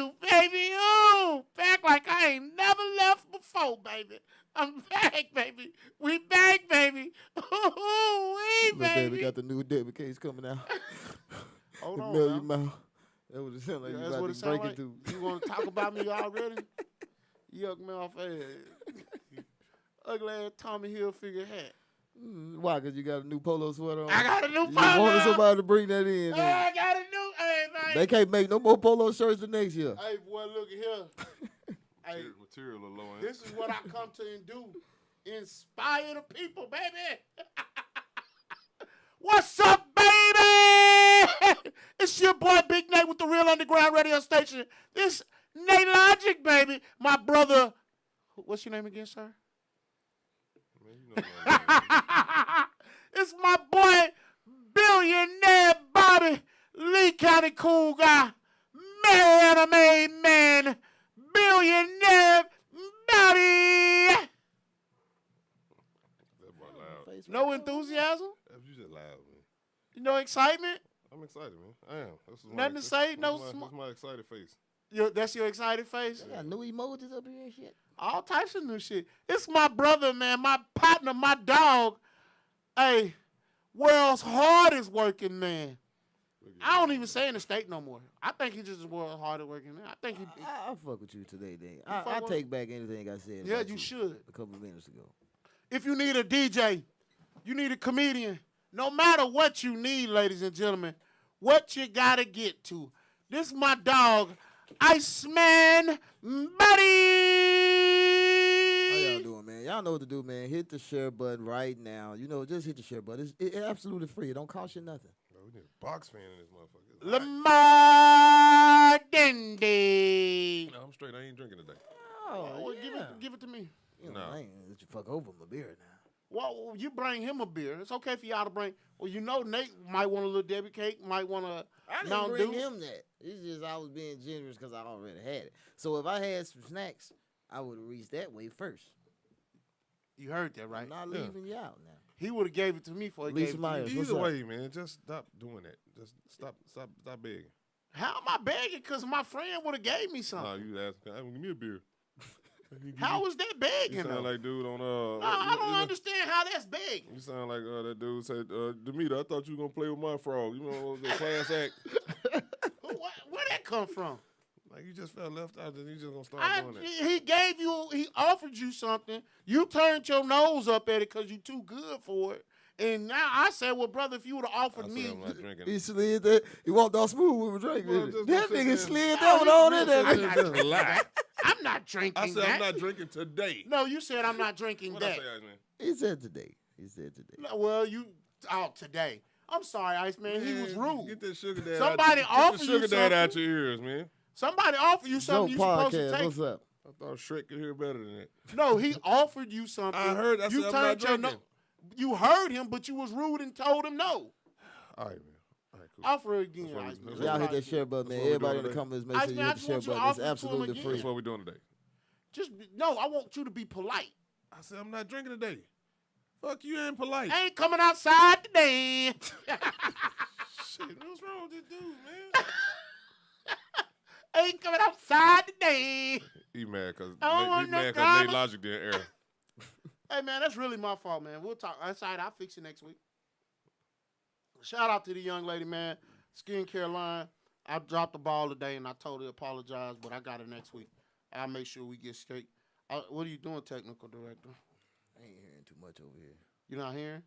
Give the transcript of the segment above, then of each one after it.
you, baby. Ooh, back like I ain't never left before, baby. I'm back, baby. We back, baby. Ooh, Little baby baby. got the new debit case coming out. Hold The on, million now. mile. That what it sound like. Yeah, You that's about what to it sound break like. into. You want to talk about me already? Yuck mouth ass. Ugly ass Tommy Hilfiger hat. Why? Because you got a new polo sweater on? I got a new You polo. wanted somebody to bring that in. I got a new. Hey, man. They can't make no more polo shirts the next year. Hey, boy, look at here. Hey, Material a low end. this is what I come to and do. Inspire the people, baby. What's up, baby? It's your boy Big Nate with the Real Underground Radio Station. This Nate Logic, baby. My brother. What's your name again, sir? Man, you know what I'm It's my boy, Billionaire Bobby, Lee County cool guy, man, man, Billionaire Bobby. That's about loud. No enthusiasm? You just loud, man. No excitement? I'm excited, man. I am. Nothing to say? No That's my excited face. That's your excited face? They got new emojis up here and shit. All types of new shit. It's my brother, man, my partner, my dog. Hey, world's hardest working man. I don't even say in the state no more. I think he's just the world's hardest working man. I think he. I fuck with you today, Dan. fuck I with take back anything I said. Yeah, about you should. A couple of minutes ago. If you need a DJ, you need a comedian, no matter what you need, ladies and gentlemen, what you gotta get to. This is my dog, Iceman Buddy. How y'all doing, man? Y'all know what to do, man. Hit the share button right now. You know, just hit the share button. It's absolutely free. It don't cost you nothing. Bro, we need a box fan in this motherfucker. Lamar Dendy. No, I'm straight. I ain't drinking today. Oh, Well, yeah. give it to me. You know, No. I ain't gonna let you fuck over my beer now. Well, you bring him a beer. It's okay for y'all to bring. Well, you know Nate might want a little Debbie cake, might want a I didn't Mountain bring Dew. him that. It's just I was being generous because I already had it. So if I had some snacks, I would have reached that way first. You heard that, right? I'm not Yeah. leaving you out now. He would have gave it to me before he Lisa gave it to Myers. you. What's Either up? way, man, just stop doing that. Just stop begging. How am I begging? Because my friend would have gave me something. Nah, you asking, hey, give me a beer. How was that begging? You though? sound like dude on No, I don't understand how that's big. You sound like that dude said, Demeter, I thought you were gonna play with my frog. You know, the class act. Where that come from? Like you just felt left out, and you just gonna start doing that. He offered you something. You turned your nose up at it because you too good for it. And now I said, well, brother, if you would have offered I said me, I'm not drinking. He slid that. He walked all smooth with a drink. Well, didn't he? just That don't sit nigga there. slid No, that one you on real in there. I'm That's not just a drinking lie. that. I'm not drinking I said that. I'm not drinking today. No, you said I'm not drinking What I that. say, man? He said today. No, well, you out today. I'm sorry, Iceman. He was rude. Get that sugar dad. Somebody out, offered get the you sugar dad out something. your ears, man. Somebody offered you Joe something you supposed to podcast. take. What's up? I thought Shrek could hear better than that. No, he offered you something. I heard. I you said I'm not your drinking. You heard him, but you was rude and told him no. All right, man. All right, cool. Offer again, That's what we- Iceman. that's Y'all hit Let's that share button, man. That's what we Everybody in doing the today. comments, make sure Iceman, you I hit the just share want you to button. It's offer it to him absolutely again. free. That's what we doing today. No, I want you to be polite. I said I'm not drinking today. Fuck you, ain't polite. I ain't coming outside today. Shit, what's wrong with this dude, man? Ain't coming outside today. He mad because I want he no mad because drama. Nate Logic didn't air. Hey, man, that's really my fault, man. We'll talk. Outside, I'll fix it next week. Shout out to the young lady, man. Skincare line. I dropped the ball today, and I totally apologize, but I got it next week. I'll make sure we get straight. What are you doing, technical director? I ain't hearing too much over here. You not hearing?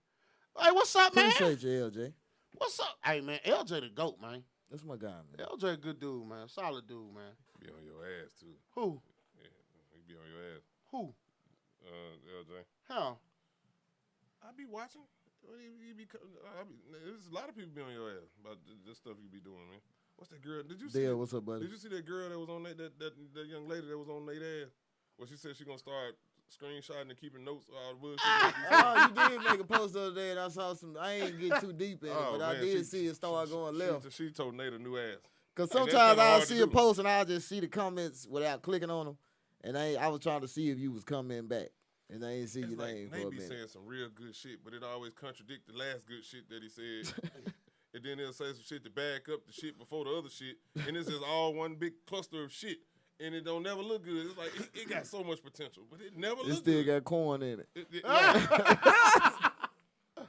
Hey, what's up, man? Appreciate you, LJ. What's up? Hey, man, LJ the GOAT, man. That's my guy, man. LJ a good dude, man. Solid dude, man. Be on your ass too. Who? Yeah, he be on your ass. Who? LJ. How? I be watching. There's a lot of people be on your ass about this stuff you be doing, man. What's that girl? Did you see? Dale, what's up, buddy? Did you see that girl that was on that young lady that was on Nate's ass? Well, she said she gonna start screenshotting and keeping notes of all the bullshit. Oh, you did make a post the other day, and I saw some. I ain't get too deep in it, Oh, but I man, did see it start going left. She told Nate a new ass. Because Hey, that's sometimes kinda I'll hard to see a do. post and I'll just see the comments without clicking on them, and I was trying to see if you was coming back, and I ain't see It's your like name for Nate a be minute. saying some real good shit, but it always contradict the last good shit that he said. and then they'll say some shit to back up the shit before the other shit, and it's just all one big cluster of shit, and it don't never look good. It's like it got so much potential, but it never It looks still good. got corn in it.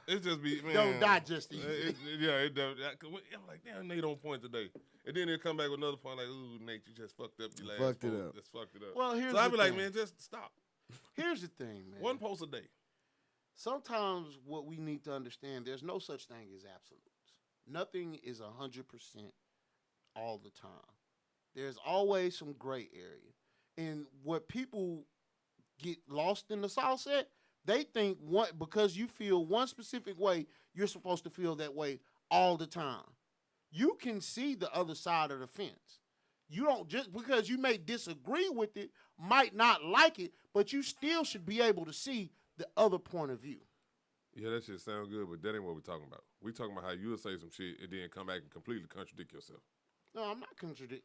It just be, man. Don't digest easy. It does. I'm like, damn, Nate on point today. And then they'll come back with another point like, ooh, Nate, you just fucked up your last Fucked it post. up. Just fucked it up. Well, here's so I the be like, thing. man, just stop. Here's the thing, man. One post a day. Sometimes what we need to understand, there's no such thing as absolutes. Nothing is 100% all the time. There's always some gray area. And what people get lost in the sauce at, they think because you feel one specific way, you're supposed to feel that way all the time. You can see the other side of the fence. You don't, just because you may disagree with it, might not like it, but you still should be able to see the other point of view. Yeah, that shit sound good, but that ain't what we're talking about. We talking about how you'll say some shit and then come back and completely contradict yourself. No, I'm not contradicting.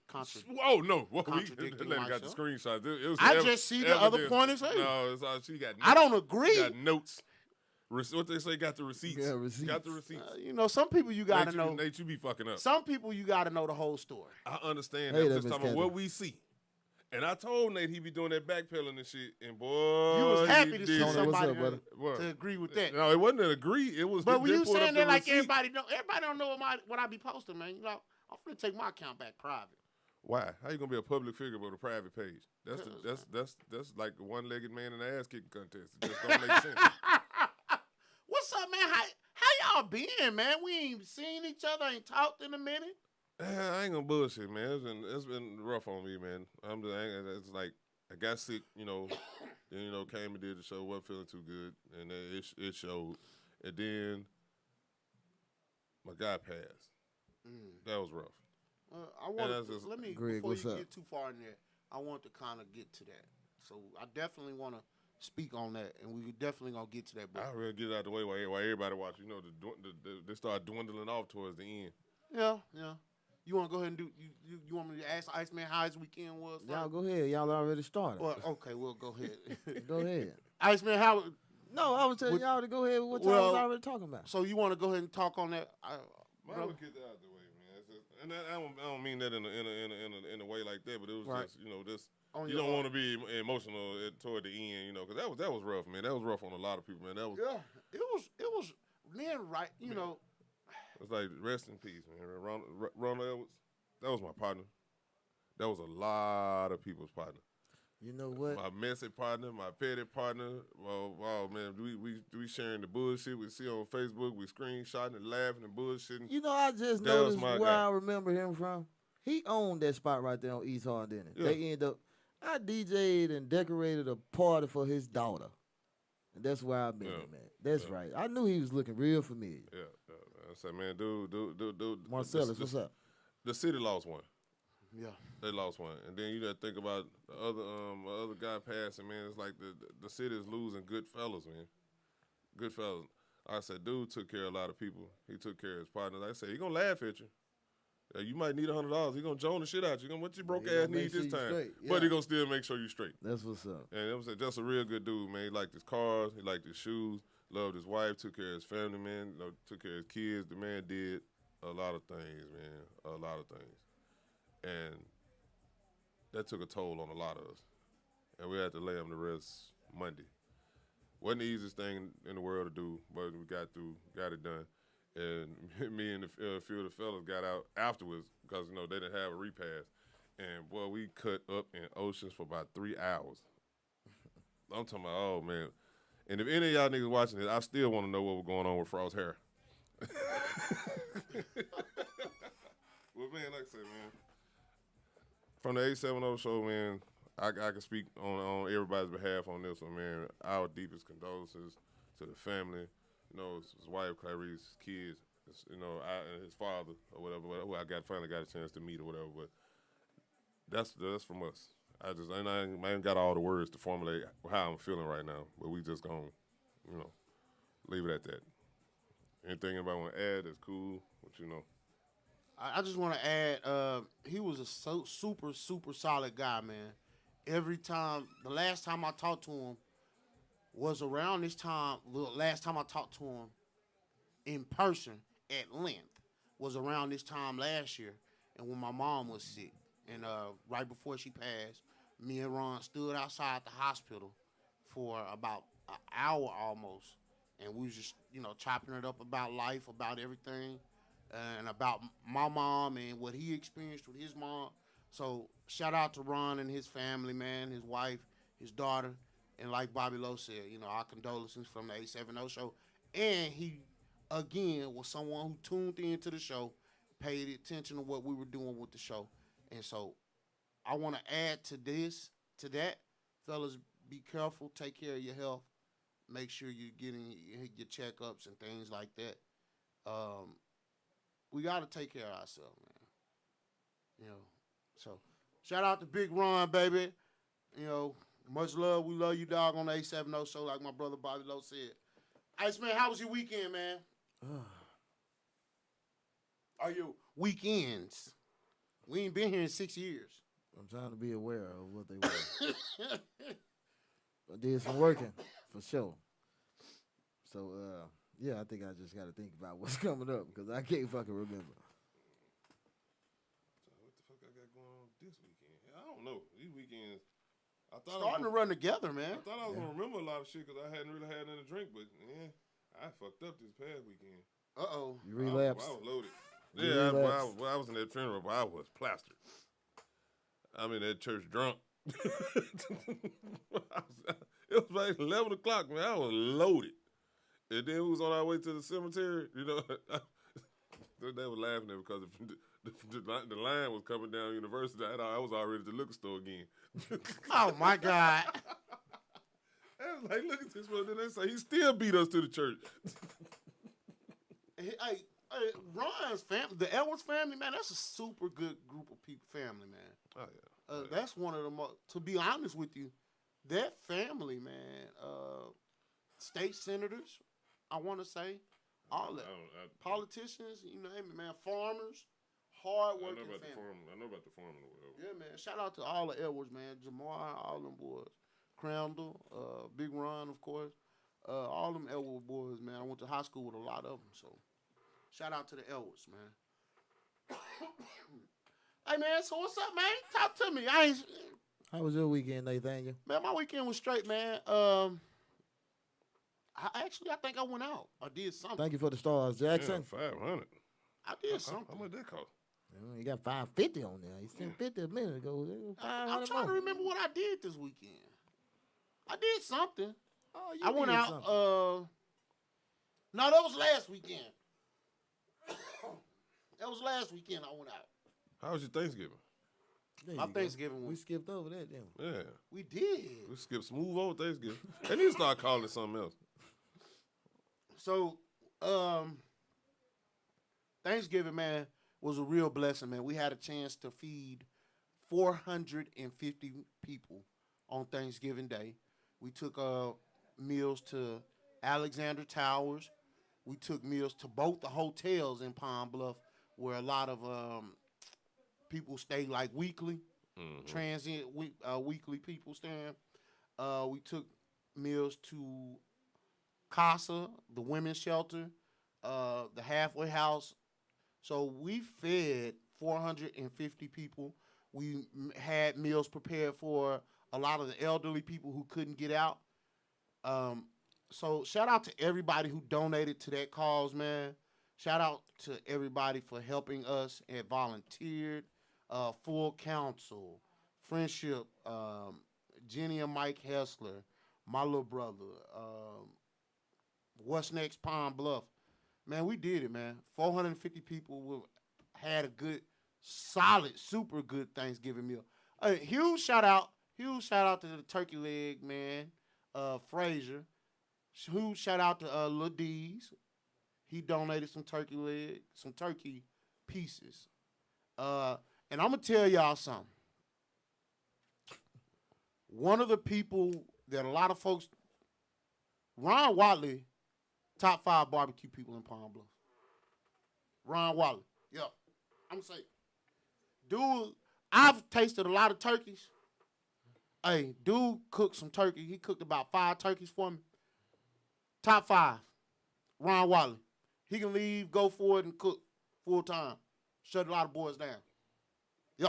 Oh no! Well, Contradicting Lady got the myself. screenshots. It was I just see the other evidence. point of view. No, it's all she got. I don't agree. Got notes. What they say? Got the receipts. Yeah, receipts. Got the receipts. Some people you gotta know. Nate, you be fucking up. Some people you gotta know the whole story. I understand Hey, that. that Just Miss talking about Kathy. what we see. And I told Nate he be doing that backpedaling and shit. And boy, You was happy he to did see it. Tony, what's somebody up, brother? What? to agree with that. No, it wasn't an agree. It was. But when they you pulled saying up that the like receipt. everybody don't know what I be posting, man. You know, I'm finna take my account back private. Why? How you gonna be a public figure with a private page? That's Because, that's like a one-legged man in the ass kicking contest. It just don't make sense. What's up, man? How y'all been, man? We ain't seen each other, ain't talked in a minute. I ain't gonna bullshit, man. It's been rough on me, man. It's like I got sick, then came and did the show, wasn't feeling too good, and then it showed, and then my guy passed. That was rough. I want that's just- let me Greg, before what's you up? get too far in there. I want to kind of get to that. So I definitely want to speak on that, and we definitely gonna get to that. But I really get it out the way while everybody watch. They start dwindling off towards the end. yeah. You want to go ahead and do? You want me to ask Iceman how his weekend was? Y'all go ahead. Y'all already started. Well, okay, we'll go ahead. Go ahead. Iceman, how? No, I was telling With- y'all to go ahead with what y'all well, was already talking about. So you want to go ahead and talk on that? Mine would get that out the way, man. It's just, and I don't mean that in a way like that, but it was Right. just this. On You your don't want to be emotional toward the end, because that was rough, man. That was rough on a lot of people, man. That was Yeah, it was. Then right, it's like rest in peace, man. Ronald Edwards, that was my partner. That was a lot of people's partner. You know what? My messy partner, my petty partner. Well, wow, man, we sharing the bullshit we see on Facebook. We screenshotting and laughing and bullshitting. You know, I just That was noticed my where guy. I remember him from. He owned that spot right there on East Hard, didn't it? Yeah. They end up. I DJ'd and decorated a party for his daughter. And that's where I met Yeah. him, man. That's right. I knew he was looking real familiar. Yeah. I said, man, dude. Marcellus, what's up? The city lost one. yeah. They lost one, and then you got to think about the other guy passing. Man, it's like the city is losing good fellas, man. Good fellas. I said, dude took care of a lot of people. He took care of his partners. I said, he gonna laugh at you. Yeah, you might need $100. He gonna join the shit out you. What your broke He gonna ass make need sure this you time? straight, But yeah. he gonna still make sure you straight. That's what's up. And it was just a real good dude, man. He liked his cars. He liked his shoes. Loved his wife. Took care of his family, man. Took care of his kids. The man did a lot of things, man. A lot of things. And that took a toll on a lot of us. And we had to lay him to rest Monday. Wasn't the easiest thing in the world to do, but we got it done. And me and a few of the fellas got out afterwards because, they didn't have a repast. And, boy, we cut up in Oceans for about 3 hours. I'm talking about, oh, man. And if any of y'all niggas watching this, I still want to know what was going on with Frost's hair. Well, man, like I said, man, from the 870 show, man, I can speak on everybody's behalf on this one, man. Our deepest condolences to the family, his wife, Clarice, his kids, and his father or whatever, who I finally got a chance to meet or whatever. But that's from us. I ain't got all the words to formulate how I'm feeling right now, but we just gonna, leave it at that. Anything anybody want to add? That's cool. I just want to add, he was a super, super solid guy, man. Every time, the last time I talked to him was around this time, the last time I talked to him in person at length was around this time last year, and when my mom was sick, and right before she passed, me and Ron stood outside the hospital for about an hour almost, and we was just chopping it up about life, about everything, and about my mom and what he experienced with his mom. So shout out to Ron and his family, man, his wife, his daughter, and like Bobby Lowe said, our condolences from the 870 show. And he again was someone who tuned into the show, paid attention to what we were doing with the show. And so I want to add to that, fellas, be careful, take care of your health, make sure you're getting your checkups and things like that. Um, we got to take care of ourselves, man. So shout out to Big Ron, baby. Much love. We love you, dog, on the 870 show, like my brother Bobby Lowe said. Ice man, how was your weekend, man? Are your weekends? We ain't been here in 6 years. I'm trying to be aware of what they were. I did some working for sure. So yeah, I think I just got to think about what's coming up because I can't fucking remember. What the fuck I got going on this weekend? I don't know. These weekends, I thought Starting to run together, man. I thought I was gonna remember a lot of shit because I hadn't really had nothing to drink, but yeah, I fucked up this past weekend. You relapsed. I was loaded. You Yeah, relapsed. I was in that funeral, but I was plastered. I'm in that church drunk. It was like 11 o'clock, man. I was loaded. And then we was on our way to the cemetery. They were laughing at me because the line was coming down University. I was already at the liquor store again. Oh, my God. I was like, look at this one. Then they say he still beat us to the church. Hey, Ron's family, the Edwards family, man, that's a super good group of people, family, man. Oh, yeah. That's one of the most, to be honest with you, that family, man, state senators, I want to say, all that, politicians, you name it, man, farmers, hard-working family. I know about the farming or whatever. Yeah, man, shout out to all the Edwards, man, Jamar, all them boys, Crandall, Big Ron, of course, all them Edwards boys, man. I went to high school with a lot of them, so shout out to the Edwards, man. Hey, man, so what's up, man? Talk to me. How was your weekend, Nathaniel? Man, my weekend was straight, man. I think I went out. I did something. Thank you for the stars, Jackson. Yeah, 500. I did something. How much that cost? You got 550 on there. You sent 50 a minute ago. I'm trying to remember what I did this weekend. I did something. Oh, I went out. Something. No, that was last weekend. That was last weekend I went out. How was your Thanksgiving? My Thanksgiving We was. skipped over that, didn't we? Yeah. We did. We skipped smooth over Thanksgiving. They need to start calling it something else. So, Thanksgiving, man, was a real blessing, man. We had a chance to feed 450 people on Thanksgiving Day. We took meals to Alexander Towers. We took meals to both the hotels in Pine Bluff, where a lot of people stay like weekly, transient weekly people staying. We took meals to Casa, the women's shelter, the halfway house. So we fed 450 people. We had meals prepared for a lot of the elderly people who couldn't get out. So shout out to everybody who donated to that cause, man. Shout out to everybody for helping us and volunteered. Full Council, Friendship, Jenny and Mike Hessler, my little brother, What's Next Pine Bluff. Man, we did it, man. 450 people had a good, solid, super good Thanksgiving meal. Huge shout out to the turkey leg, man, Frazier. Huge shout out to Lil D's. He donated some turkey leg, some turkey pieces. And I'm going to tell y'all something. One of the people that a lot of folks, Ron Watley, top 5 barbecue people in Palm Bluff. Ron Watley. Yeah. I'm going to say, dude, I've tasted a lot of turkeys. Hey, dude cooked some turkey. He cooked about 5 turkeys for me. Top 5. Ron Watley. He can leave, go for it, and cook full time. Shut a lot of boys down. Yeah.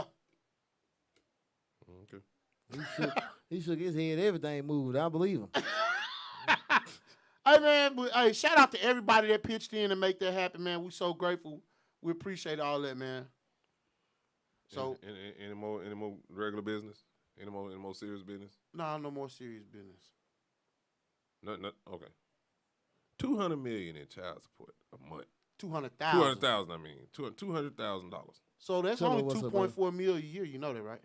Okay. He shook his head. Everything moved. I believe him. Hey, man. Hey, shout out to everybody that pitched in and make that happen, man. We so grateful. We appreciate all that, man. So, any more regular business? Any more serious business? no more serious business. No. Okay. $200 million in child support a month. 200,000. 200,000. I mean, $200,000. So that's Tell me only what's up, 2.4 million a year. You know that, right?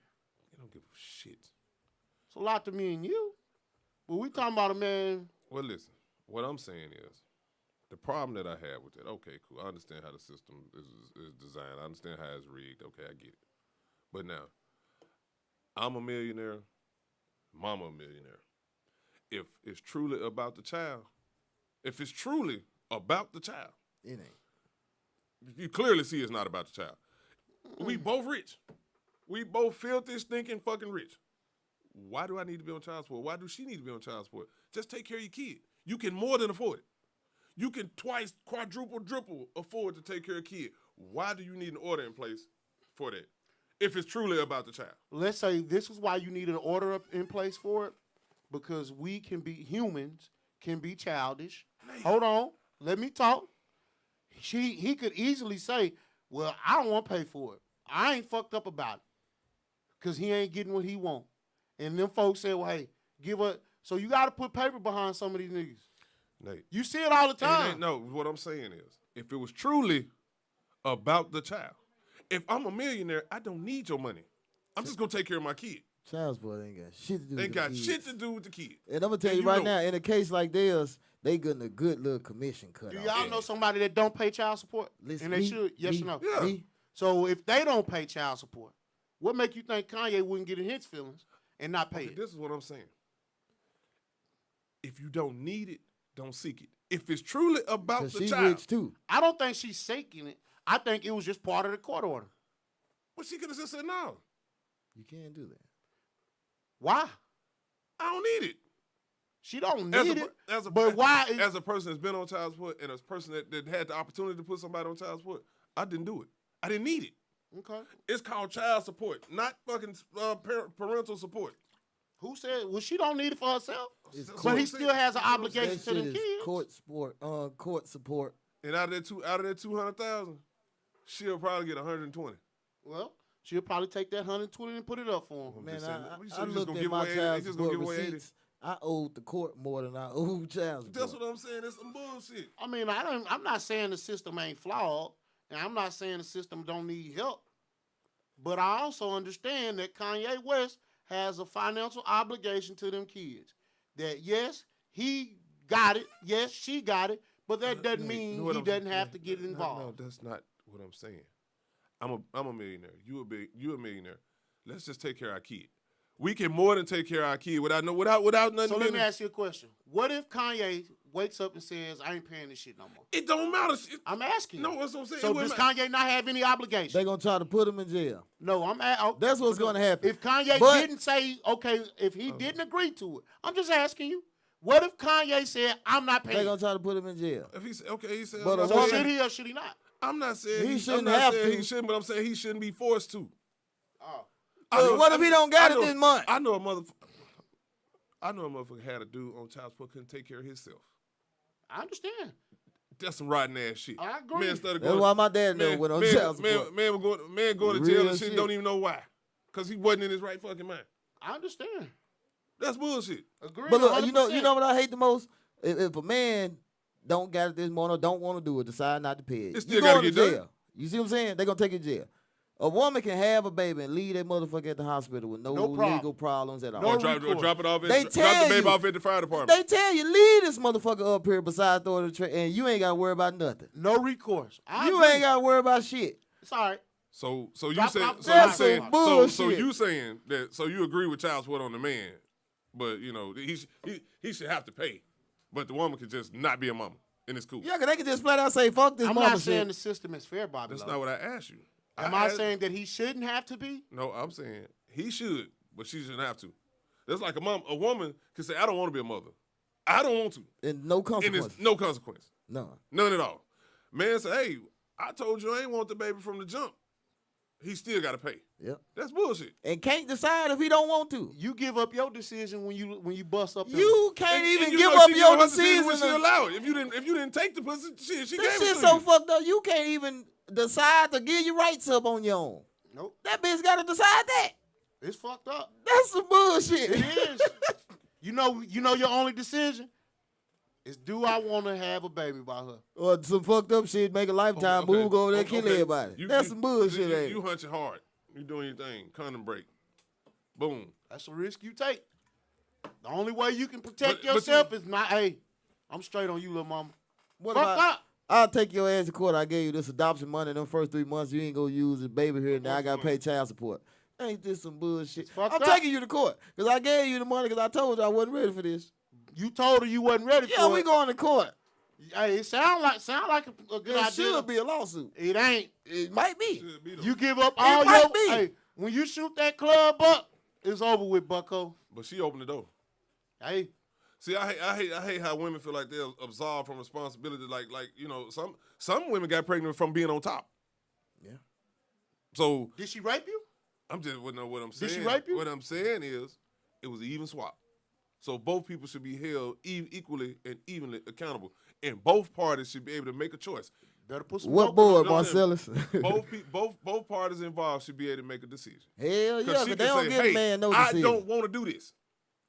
You don't give a shit. It's a lot to me and you. But we talking about a man. Well, listen. What I'm saying is, the problem that I have with it. Okay, cool. I understand how the system is designed. I understand how it's rigged. Okay, I get it. But now, I'm a millionaire. Mama a millionaire. If it's truly about the child, it ain't. you clearly see it's not about the child. We both rich. We both filthy, stinking, fucking rich. Why do I need to be on child support? Why do she need to be on child support? Just take care of your kid. You can more than afford it. You can twice, quadruple, triple afford to take care of a kid. Why do you need an order in place for that? If it's truly about the child. Let's say this is why you needed an order in place for it, because humans can be childish. Hold on, let me talk. He could easily say, well, I don't want to pay for it. I ain't fucked up about it because he ain't getting what he want. And them folks say, well, hey, give up. So you got to put paper behind some of these niggas. Nate. You see it all the time. No, what I'm saying is, if it was truly about the child, if I'm a millionaire, I don't need your money. I'm just going to take care of my kid. Child support ain't got shit to do with Ain't the got kids. shit to do with the kid. And I'm going to tell you right now, in a case like theirs, they getting a good little commission cut Do off. y'all know somebody that don't pay child support? Listen, And they should? Yes or no? Yeah. Me? So if they don't pay child support, what make you think Kanye wouldn't get in his feelings and not pay Okay, it? this is what I'm saying. If you don't need it, don't seek it. If it's truly about Because the she's child, rich too. I don't think she's seeking it. I think it was just part of the court order. well, she could have just said no. You can't do that. Why? I don't need it. She don't need it. But why? As a person that's been on child support and a person that had the opportunity to put somebody on child support, I didn't do it. I didn't need it. Okay. It's called child support, not fucking parental support. Who said? Well, she don't need it for herself. It's That's But what he I'm still saying. has an That's what I'm obligation That to them shit kids. is court support. And out of that 200,000, she'll probably get 120. Well, she'll probably take that 120 and put it up for him. Man, just saying, I you looked just gonna at give my away child 80? Just gonna support give away 80? receipts. I owed the court more than I owed child support. That's what I'm saying. It's some bullshit. I mean, I'm not saying the system ain't flawed, and I'm not saying the system don't need help. But I also understand that Kanye West has a financial obligation to them kids. That yes, he got it. Yes, she got it. But that doesn't mean he doesn't have to get involved. No, that's not what I'm saying. I'm a millionaire. You a millionaire. Let's just take care of our kid. We can more than take care of our kid without nothing. So let me ask you a question. What if Kanye wakes up and says, I ain't paying this shit no more? It don't matter. I'm asking No, you. that's what I'm saying. So does Kanye not have any obligation? They're going to try to put him in jail. No, That's what's going to happen. If Kanye But- didn't say, okay, if he didn't agree to it, I'm just asking you. What if Kanye said, I'm not They're paying? going to try to put him in jail. If he said, okay, he said, But a So woman- should he or should he not? I'm not saying He shouldn't I'm not have saying to. he shouldn't, but I'm saying he shouldn't be forced to. Oh. But what if he don't got it this month? I know a motherfucker had a dude on child support couldn't take care of himself. I understand. That's some rotten ass shit. I agree. Man started That's going, why my dad never went on child support. Man going to Real jail and shit, shit. don't even know why. Because he wasn't in his right fucking mind. I understand. That's bullshit. Agree. But look, 100%. you know what I hate the most? If a man don't got it this morning or don't want to do it, decide not to pay it, It still you gotta going to get done. jail. You see what I'm saying? They're going to take you to jail. A woman can have a baby and leave that motherfucker at the hospital with no problem. legal problems at all. No Or drop recourse. it off. They Drop tell the baby you. off at the fire department. They tell you, leave this motherfucker up here beside the train, and you ain't got to worry about nothing. No recourse. I You agree. ain't got to worry about shit. It's all right. So you Drop saying off the so you fire saying department. so Bullshit. you saying that so you agree with child support on the man, but you know he should have to pay, but the woman could just not be a mama and it's cool. Yeah, because they can just flat out say, fuck this I'm mama not saying shit. the system is fair, Bobby. That's Lowe. not what I asked you. Am I saying that he shouldn't have to be? No, I'm saying he should, but she shouldn't have to. That's like a woman can say, I don't want to be a mother. I don't want to. And no And consequence. it's no consequence. None. None at all. Man say, hey, I told you I ain't want the baby from the jump. He still got to pay. Yep. That's bullshit. And can't decide if he don't want to. You give up your decision when you bust up. You can't even And you give know up she your gave her decision when decision. she allowed it. If you didn't take the pussy, shit, she This gave it shit to so you. fucked up. You can't even decide to give your rights up on your own. Nope. That bitch got to decide that. It's fucked up. That's some bullshit. It is. You know your only decision is, do I want to have a baby by her? Or some fucked up shit, make a lifetime Okay. move, go over there, kill Okay. everybody. That's some bullshit, ain't You it? hunching hard. You doing your thing. Condom break. Boom. That's a risk you take. The only way you can protect But yourself is not, hey, I'm straight on you, little mama. What Fuck about, up. I'll take your ass to court. I gave you this adoption money them first 3 months. You ain't gonna use the baby here. Now I gotta pay child support. Ain't this some bullshit? fucked I'm up. taking you to court because I gave you the money because I told you I wasn't ready for this. You told her you wasn't ready Yeah, for we it. going to court. Hey, it sound like a good There idea. should be a lawsuit. It ain't. It might be. Should be though. You give up all might your. be. Hey, when you shoot that club up, it's over with, Bucko. But she opened the door. Hey, See, I hate how women feel like they're absolved from responsibility. Like some women got pregnant from being on top. Yeah. So did she rape you? I'm just what I'm saying. Did she rape you? What I'm saying is, it was an even swap. So both people should be held equally and evenly accountable, and both parties should be able to make a choice. Better put some. What milk boy, in it. Marcellus? Both parties involved should be able to make a decision. Hell yeah, Because because she they can don't say, give "Hey, a man no I decision. don't want to do this,"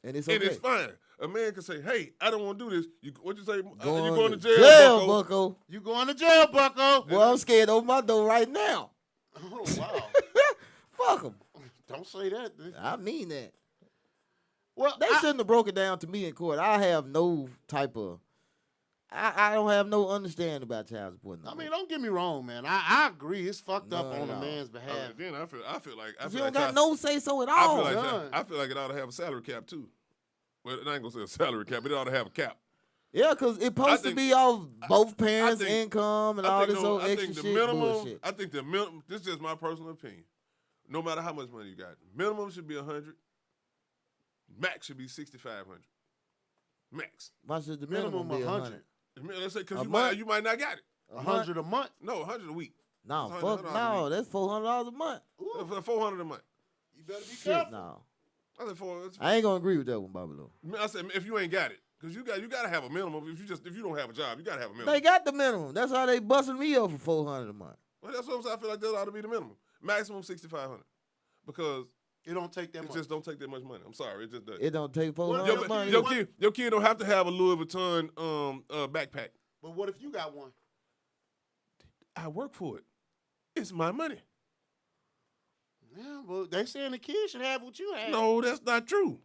And it's okay. and it's fine. A man can say, "Hey, I don't want to do this." What you say? You Going going to to jail, Bucko. Bucko. You going to jail, Bucko? Boy, I'm scared to open my door right now. Oh wow! Fuck them. Don't say that. Dude. I mean that. Well, They shouldn't have broke it down to me in court. I have no type of. I don't have no understanding about child support. I mean, don't get me wrong, man. I agree. It's fucked up on No. a man's behalf. Then I feel like you don't got no say so at all. I feel like it ought to have a salary cap too. Well, I ain't gonna say a salary cap, but it ought to have a cap. Yeah, because it's supposed to be off both parents' income and all this old extra shit bullshit. I think the minimum. This is just my personal opinion. No matter how much money you got, minimum should be 100. Max should be 6,500. Max. Why should the minimum be 100? Let's say because month? you might not got it. 100 a month. No, 100 a week. No, That's fuck $100 no. a week. That's $400 a month. That's 400 a month. You better be Shit, careful. no. I said I ain't gonna agree with that one, Babylon. I said if you ain't got it, because you got to have a minimum. If you don't have a job, you got to have a minimum. They got the minimum. That's how they busting me up for $400 a month. Well, that's what I'm saying. I feel like that ought to be the minimum. Maximum 6,500, because It don't take that it much. just don't take that much money. I'm sorry, it just doesn't. It don't take What $400 if money. Your kid don't have to have a Louis Vuitton backpack. But what if you got one? I work for it. It's my money. Yeah, well, they saying the kid should have what you have. No, that's not true.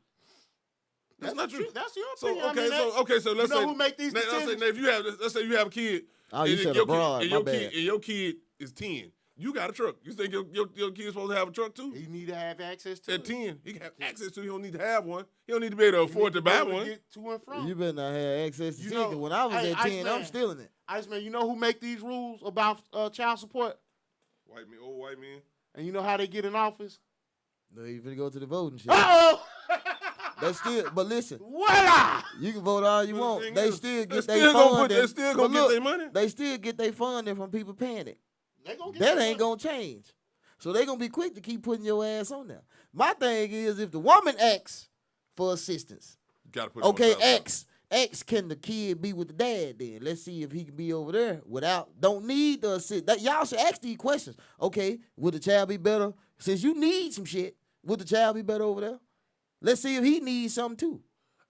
That's not true. That's your So opinion. okay, I mean, so let's you know say who make these decisions? let's say you have a kid. Oh, you and said your abroad. kid, My and bad. your kid is 10. You got a truck. You think your kid's supposed to have a truck too? He need to have access to At it. 10, he can have access to it. He don't need to have one. He don't need to be able to He afford need to be buy able to one. Get to and from. You better not have access to You shit. know, 'Cause when I was hey, at 10, I'm Iceman. stealing it. Iceman, you know who make these rules about child support? Old white man. And you know how they get in office? No, you finna go to the voting shit. Uh-oh! That's still, but listen, Voila! you can vote all you But the want. thing They is, still they get still their gonna funding. they still But gonna get look, their money. They still get their funding from people paying it. They gonna get That their ain't money. gonna change. So they gonna be quick to keep putting your ass on there. My thing is, if the woman asks for assistance, Gotta put it on okay, child support. X, can the kid be with the dad then? Let's see if he can be over there don't need the assist. Y'all should ask these questions. Okay, would the child be better? Since you need some shit, would the child be better over there? Let's see if he needs something too.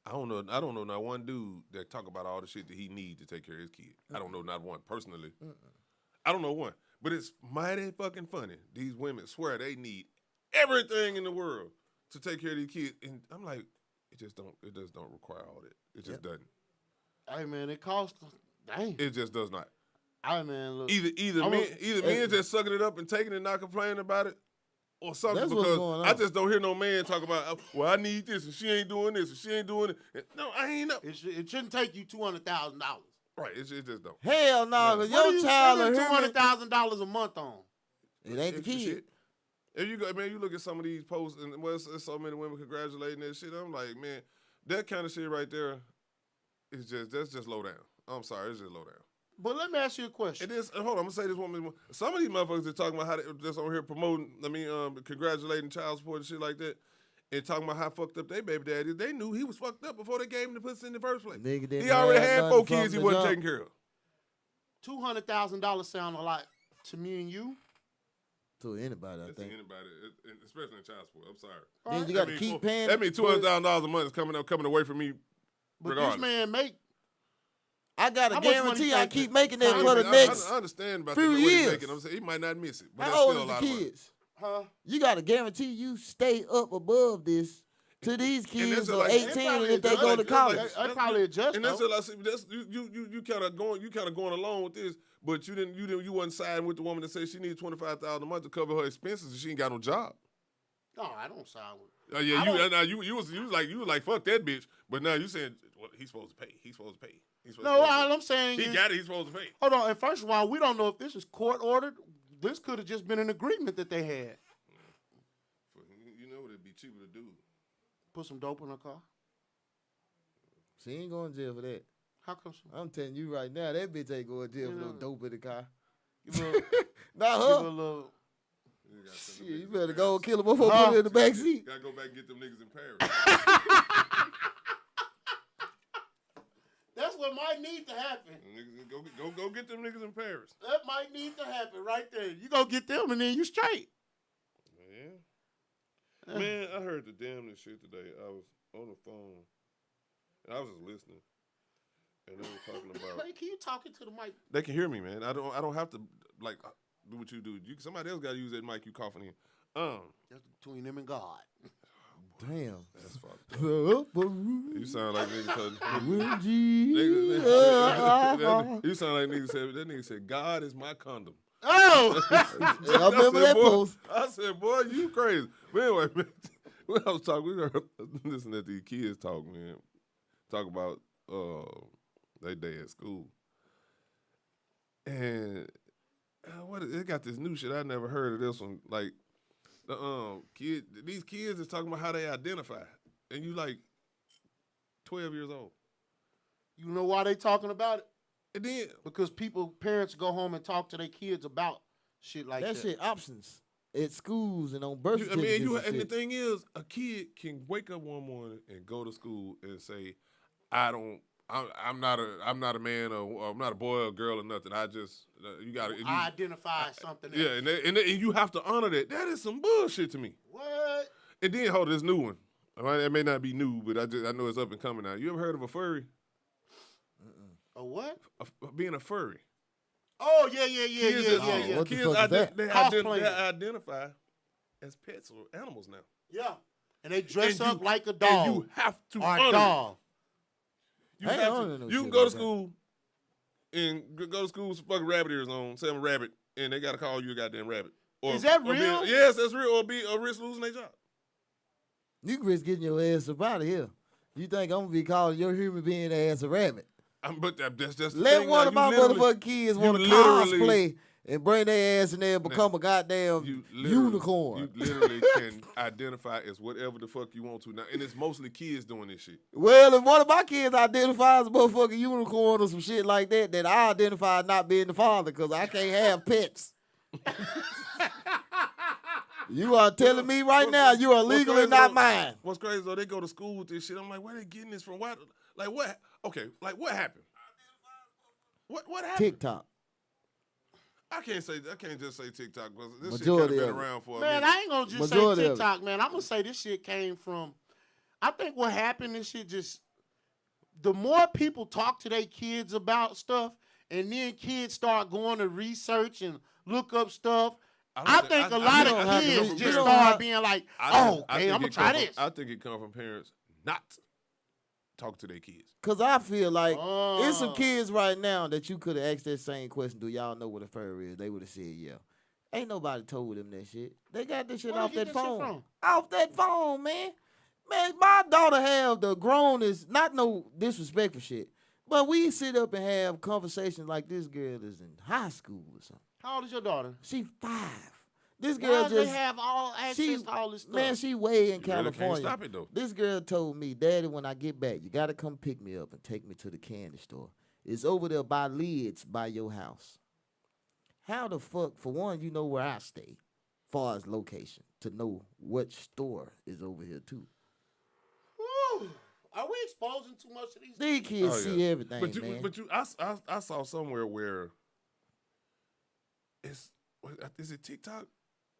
I don't know not one dude that talk about all the shit that he need to take care of his kid. I don't know not one personally. I don't know one. But it's mighty fucking funny. These women swear they need everything in the world to take care of these kids. And I'm like, it just don't require all that. It just doesn't. Hey, man, it costs. Dang. It just does not. Hey, man, look. Either I'm men just sucking it up and taking it and not complaining about it, or something. That's what's Because going I on. just don't hear no man talk about, well, I need this and she ain't doing this and she ain't doing it. No, I ain't know. It shouldn't take you $200,000. Right, it just don't. Hell no, because What are your you child will spending hear me. $200,000 a month on? It ain't the Extra kid. shit. If you go, man, you look at some of these posts and there's so many women congratulating that shit. I'm like, man, that kind of shit right there is that's just low down. I'm sorry, it's just low down. But let me ask you a question. It is. Hold on, I'm gonna say this one more. Some of these motherfuckers are talking about how they just on here promoting. Congratulating child support and shit like that, and talking about how fucked up they baby daddy. They knew he was fucked up before they gave him the pussy in the first place. Nigga didn't He already have had nothing 4 from kids he the wasn't jump. taking care of. $200,000 sound a lot to me and you. To anybody, I That's think. anybody, especially in child support. I'm sorry. Then you got to keep paying. That means $200,000 a month is coming away from me. But regardless. this man make. I got How a much money guarantee you I think keep that- making that I for the next. I understand about few what he's years. making. I'm saying he might not miss it, but How that's old still a is lot the of money. kids? Huh? You got to guarantee you stay up above this to these kids that's are like- 18 and if they go to That's college. They probably adjust. And that's though. what I see. That's you kind of going along with this, but you wasn't siding with the woman that said she needs $25,000 a month to cover her expenses and she ain't got no job. No, I don't side with. Yeah, I don't- you was like fuck that bitch, but now you saying well, he's supposed to pay. He's supposed to pay. No, all I'm saying He is, got it. He's supposed to pay. hold on. And first of all, we don't know if this is court ordered. This could have just been an agreement that they had. You know it'd be cheaper to do. Put some dope in her car. She ain't going to jail for that. How come? I'm telling you right now, that bitch ain't going to jail for no dope in the car. Give her, give Not her a her. little. Shit, you better go and kill him before put her in the back seat. Gotta go back and get them niggas in Paris. That's what might need to happen. Go get them niggas in Paris. That might need to happen right there. You go get them and then you straight. Man, I heard the damnest shit today. I was on the phone and I was just listening, and they were talking about. Hey, can you talk into the mic? They can hear me, man. I don't have to like do what you do. Somebody else got to use that mic you coughing in. That's between them and God. Damn. That's fucked up. You You sound like nigga told nigga. You sound like nigga said that nigga said God is my condom. Oh! I remember that boy, post. I said, boy, you crazy. But anyway, man, when I was talking, we were listening to these kids talk, man. Talk about their day at school. And they got this new shit. I never heard of this one. Like, these kids is talking about how they identify. And you like 12 years old. You know why they talking about it? And then Because parents go home and talk to their kids about shit like that. That shit options at schools and on birth and certificates. the thing is, a kid can wake up one morning and go to school and say, I'm not a man or I'm not a boy or girl or nothing. I just you got to I identify as something else. yeah, and you have to honor that. That is some bullshit to me. What? And then hold this new one. It may not be new, but I know it's up and coming now. You ever heard of a furry? A what? Being a furry. Oh, yeah. What the Kids fuck is that? they Cosplaying. identify as pets or animals now. Yeah. And they dress And up like a And dog. you have to Or honor a it. dog. You, I ain't have honoring to, no you shit can go to like that. school and go to school with some fucking rabbit ears on, say I'm a rabbit, and they got to call you a goddamn rabbit. Is that or real? Yes, that's real. Or risk losing their job. You risk getting your ass up out of here. You think I'm gonna be calling your human being ass a rabbit? But that's just the Let thing, one like, of my you literally- motherfucking kids you want to literally- cosplay and bring their ass in there and become a goddamn You literally- unicorn. You literally can identify as whatever the fuck you want to now, and it's mostly kids doing this shit. Well, if one of my kids identifies a motherfucking unicorn or some shit like that, then I identify not being the father because I can't have pets. You are telling me right now you are What's legally crazy not though- mine. What's crazy though? They go to school with this shit. I'm like, where they getting this from? Why? Like what? Okay, like what happened? What happened? TikTok. I can't just say TikTok because this Majority shit kind of of been it. around for a Man, minute. I ain't going to just Majority say of it. TikTok, man. I'm going to say this shit came from, I think what happened, this shit just, the more people talk to their kids about stuff, and then kids start going to research and look up stuff, I think a lot don't have of to kids look- just you don't start have- being like, I oh, think okay, I'm going it to try come from- this. I think it come from parents not talk to their kids. Because I feel like it's some Oh. kids right now that you could have asked that same question. Do y'all know what a furry is? They would have said, yeah. Ain't nobody told them that shit. They got this shit Where off they that get that shit phone. from? Off that phone, man. Man, my daughter have the grownest, not no disrespectful shit, but we sit up and have conversations like this girl is in high school or something. How old is your daughter? She 5. This Why girl does just they have all access to all this stuff? Man, she way in You really can't California. stop it though. This girl told me, Daddy, when I get back, you got to come pick me up and take me to the candy store. is over there by Lids by your house. How the fuck, for one, you know where I stay, far as location, to know what store is over here too. Whew. Are we exposing too much of these? These kids Oh, see yeah. everything, But you, man. but you, I saw somewhere where it's is it TikTok?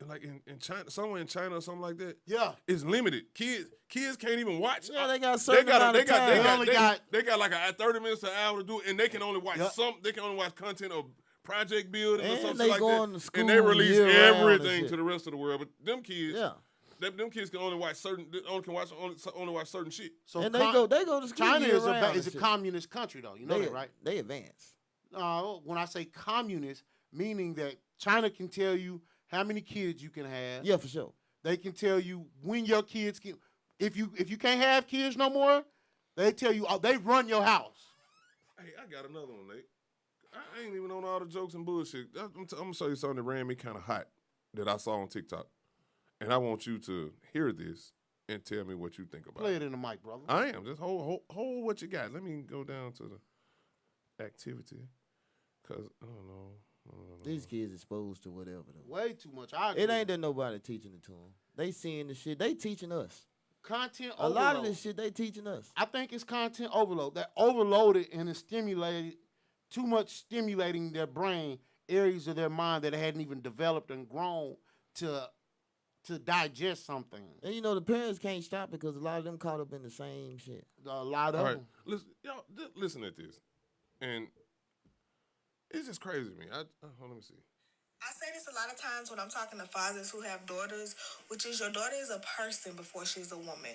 Like in China, somewhere in China or something like that. Yeah. It's limited. Kids can't even watch. Yeah, they got a certain amount of time. They got like 30 minutes to an hour to do it, and they can only watch Yep. They can only watch content of project building or And something they like going that. to school And they release year-round and everything shit. to the rest of the world. But them kids, Yeah. them kids can only watch certain. Only watch certain shit. So And they go to school China is year-round is a and shit. communist country, though. You know that, right? They advance. When I say communist, meaning that China can tell you how many kids you can have. Yeah, for sure. They can tell you when your kids can. If you can't have kids no more, they tell you they run your house. Hey, I got another one, Nate. I ain't even on all the jokes and bullshit. I'm gonna show you something that ran me kind of hot that I saw on TikTok, and I want you to hear this and tell me what you think about Play it. it in the mic, brother. I am. Just hold what you got. Let me go down to the activity, cause I don't know. These kids exposed to whatever. Though. Way too much. I agree. It ain't that nobody teaching it to them. They seeing the shit. They teaching us. Content A overload. lot of this shit they teaching us. I think it's content overload. They're overloaded and it's stimulated, too much stimulating their brain, areas of their mind that hadn't even developed and grown to digest something. And you know the parents can't stop because a lot of them caught up in the same shit. A lot of All right, them. listen, y'all, listen at this, and it's just crazy to me. Let me see. I say this a lot of times when I'm talking to fathers who have daughters, which is your daughter is a person before she's a woman.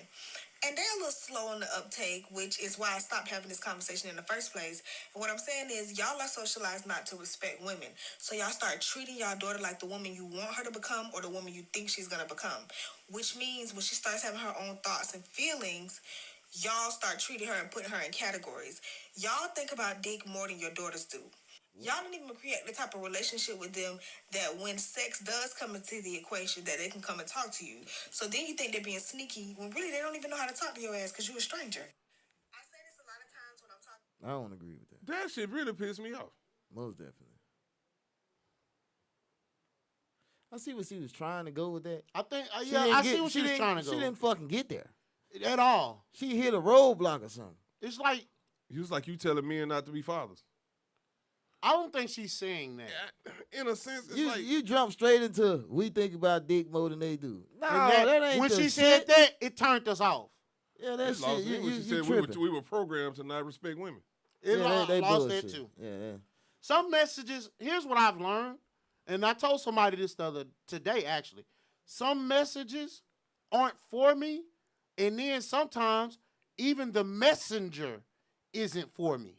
And they're a little slow on the uptake, which is why I stopped having this conversation in the first place. And what I'm saying is y'all are socialized not to respect women. So y'all start treating y'all daughter like the woman you want her to become or the woman you think she's going to become. Which means when she starts having her own thoughts and feelings, y'all start treating her and putting her in categories. Y'all think about dick more than your daughters do. Y'all don't even create the type of relationship with them that when sex does come into the equation that they can come and talk to you. So then you think they're being sneaky when really they don't even know how to talk to your ass because you're a stranger. I say this a lot of times when I'm talking. I don't agree with that. That shit really pissed me off. Most definitely. I see what she was trying to go with that. I think, She yeah, didn't I get- see what she was didn't- trying to go. She didn't fucking get there. At all. She hit a roadblock or something. It's like, He was like, you telling men not to be fathers. I don't think she's saying that. In a sense, it's You like you jump straight into we think about dick more than they do. No, And that ain't when the she shit. said that, it turned us off. Yeah, that it lost shit. me when You she said tripping. we were programmed to not respect women. It Yeah, they lost that bullshit. too. Yeah. Some messages, here's what I've learned, and I told somebody this today actually. Some messages aren't for me, and then sometimes even the messenger isn't for me.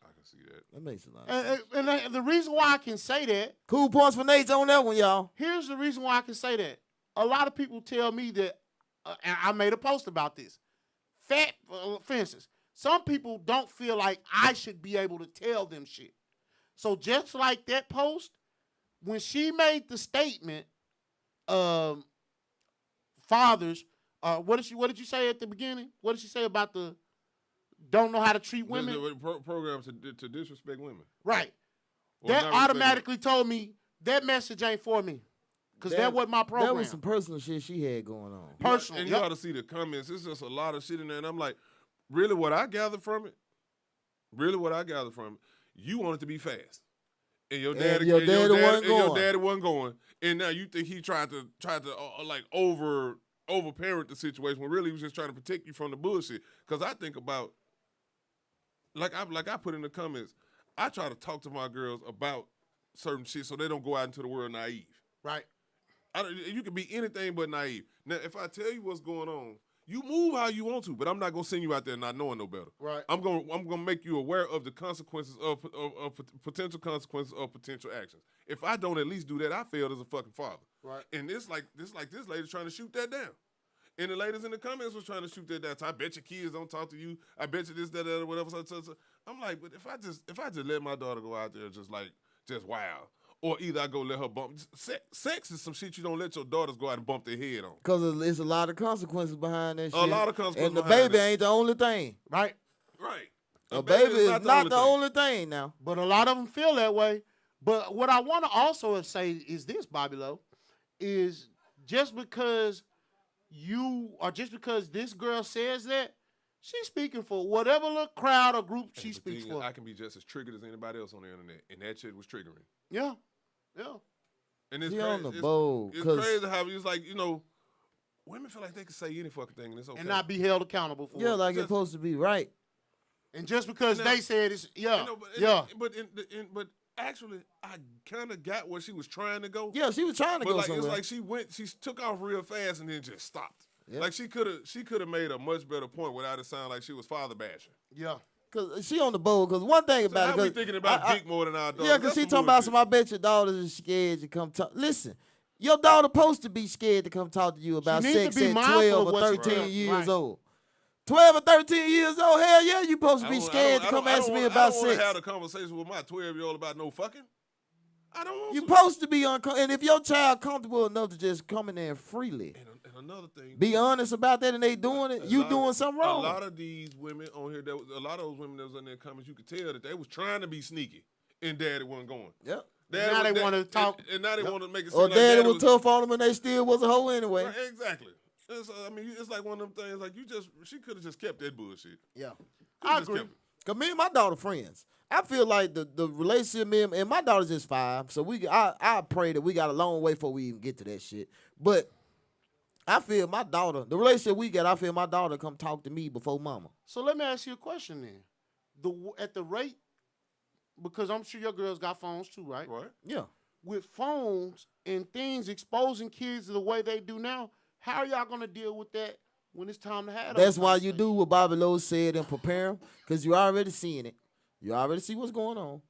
I can see that. That makes a lot of sense. And the reason why I can say that, Cool points for Nate on that one, y'all. here's the reason why I can say that. A lot of people tell me that, and I made a post about this, for instance, some people don't feel like I should be able to tell them shit. So just like that post, when she made the statement, fathers, what did you say at the beginning? What did she say about the don't know how to treat women? Programs to disrespect women. Right. Or That not respect automatically told me that message ain't for me. Because that wasn't my program. That was some personal shit she had going on. Personal. And Yep. you ought to see the comments. It's just a lot of shit in there. And I'm like, really what I gathered from it, you want it to be fast. And your daddy, your daddy wasn't your going. daddy wasn't going. And now you think he tried to like over parent the situation when really he was just trying to protect you from the bullshit. Because I think about, like I put in the comments, I try to talk to my girls about certain shit so they don't go out into the world naive. Right. You can be anything but naive. Now, if I tell you what's going on, you move how you want to, but I'm not gonna send you out there not knowing no better. Right. I'm gonna make you aware of the consequences of potential consequences of potential actions. If I don't at least do that, I failed as a fucking father. Right. And it's like this lady trying to shoot that down. And the ladies in the comments was trying to shoot that down. So I bet your kids don't talk to you. I bet you this, that, that, whatever. So. I'm like, but if I just let my daughter go out there just wild. Or either I go let her bump. Sex is some shit you don't let your daughters go out and bump their head on. Because there's a lot of consequences behind that shit. A lot of consequences And the behind baby it. ain't the only thing. Right. Right. A baby is not the thing. only thing now. But a lot of them feel that way. But what I want to also say is this, Bobby Lowe, is just because this girl says that, she's speaking for whatever little crowd or group she speaks for. I can be just as triggered as anybody else on the internet, and that shit was triggering. Yeah. And it's He crazy. on the bowl. It's crazy how it's like, women feel like they can say any fucking thing and it's okay. And not be held accountable for it. Like it's supposed to be right. And just because they said it's, But actually, I kind of got where she was trying to go. Yeah, she was trying to go somewhere. It's like she took off real fast and then just stopped. Yep. Like she could have made a much better point without it sounding like she was father bashing. Yeah. Cause she on the bowl. Cause one thing about how it, we thinking about dick more than our daughters? Yeah, cause she talking about some. I bet your daughters is scared to come talk. Listen, your daughter supposed to be scared to come talk to you about sex at 12 or 13 years old. 12 or 13 years old, hell yeah, you supposed to be scared to come ask me about sex. I don't want to have a conversation with my 12-year-old about no fucking. I don't want to. You supposed to be uncomfortable. And if your child comfortable enough to just come in there freely, and another thing, be honest about that and they doing it, you doing something wrong. A lot of these women on here, a lot of those women that was in their comments, you could tell that they was trying to be sneaky and daddy wasn't going. Yep. Now they want to talk. And now they want to make it seem or like daddy was tough on them and they still was a hoe anyway. Right, exactly. It's like one of them things. Like she could have just kept that bullshit. Yeah, I agree. Cause me and my daughter friends. I feel like the relationship, me and my daughter's just 5, so I pray that we got a long way before we even get to that shit. But I feel my daughter, the relationship we got, I feel my daughter come talk to me before mama. So let me ask you a question then. At the rate, because I'm sure your girls got phones too, right? Right. Yeah. With phones and things exposing kids the way they do now, how are y'all gonna deal with that when it's time to have? That's why you do what Bobby Lowe said and prepare them, because you already seeing it. You already see what's going on.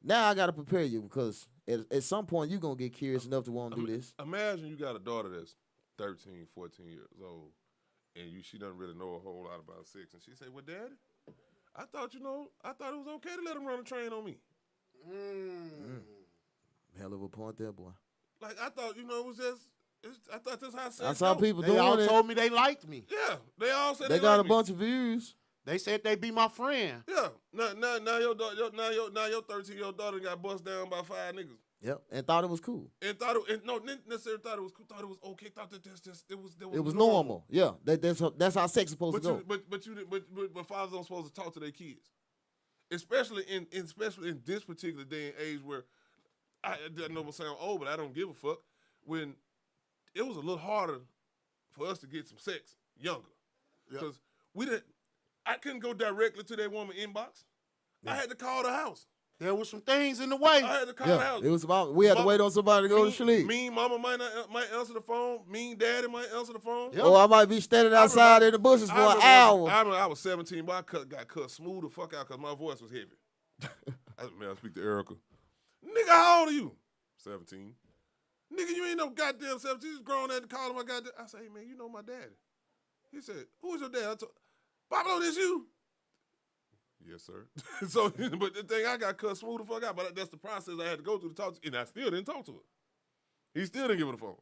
Now I got to prepare you because at some point you're going to get curious enough to want to do this. Imagine you got a daughter that's 13, 14 years old, and she doesn't really know a whole lot about sex. And she say, well, Daddy, I thought it was okay to let him run a train on me. Hell of a point there, boy. Like, I thought, it was just, I thought that's how sex That's how people They doing all it. told me they liked me. Yeah, they all said They got liked a bunch of views. They said they be my friend. Yeah, now your 13-year-old daughter got bust down by 5 niggas. Yep, and thought it was cool. And not necessarily thought it was cool. Thought it was okay. Thought that it was normal. Yeah, that's how sex is supposed to go. But fathers don't supposed to talk to their kids, especially in this particular day and age where I know I sound old, but I don't give a fuck. When it was a little harder for us to get some sex younger, because I couldn't go directly to that woman inbox. I had to call the house. There was some things in the way. I had to call the house. It was about we had to wait on somebody to go to sleep. Me, mama might answer the phone. Me, daddy might answer the phone. Yep. Or I might be standing outside in the bushes for an hour. I remember I was 17, but I got cut smooth the fuck out because my voice was heavy. I speak to Erica. Nigga, how old are you? 17. Nigga, you ain't no goddamn 17. You just grown at the call my goddamn. I said, hey man, you know my daddy. He said, who is your dad? I told Pablo, this you? Yes, sir. So, but the thing, I got cut smooth the fuck out, but that's the process I had to go through to talk to, and I still didn't talk to her. He still didn't give her the phone.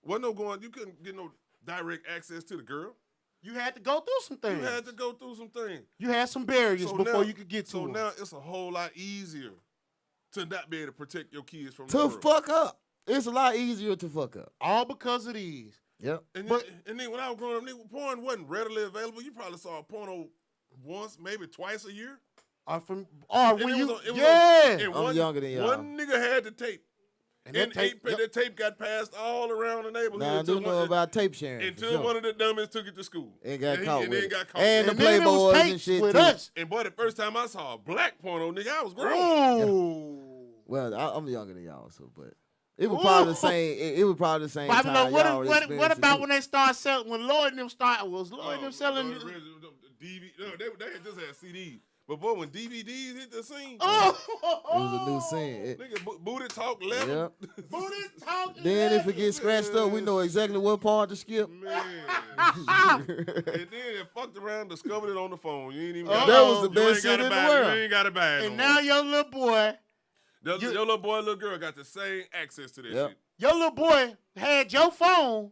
Wasn't no going, you couldn't get no direct access to the girl. You had to go through some things. You had to go through some things. You had some barriers before you could get to So her. now it's a whole lot easier to not be able to protect your kids from to fuck up. It's a lot easier to fuck up. All because of these. Yep. And then when I was growing up, porn wasn't readily available. You probably saw a porno once, maybe twice a year. I'm younger than y'all. One nigga had the tape. And that tape got passed all around the neighborhood. Now I do know about tape sharing. Until one of the dummies took it to school. And got caught with it. And the Playboys and shit with too. us. And boy, the first time I saw a black porno, nigga, I was grown. Oh. Well, I'm younger than y'all, so but it was probably the same. It was probably the same time. What about when they start selling? When Lloyd and them started, was Lloyd and them selling? DVD? No, they just had CDs. But boy, when DVDs hit the scene, it was a new scene. Nigga, booty talk level. Yep. Booty talk. Then if it gets scratched up, we know exactly what part to skip. Man. And then it fucked around, discovered it on the phone. You ain't even. That was the best shit in the world. You ain't got to buy it. And now your little boy. Your little boy, little girl got the same access to that shit. Your little boy had your phone,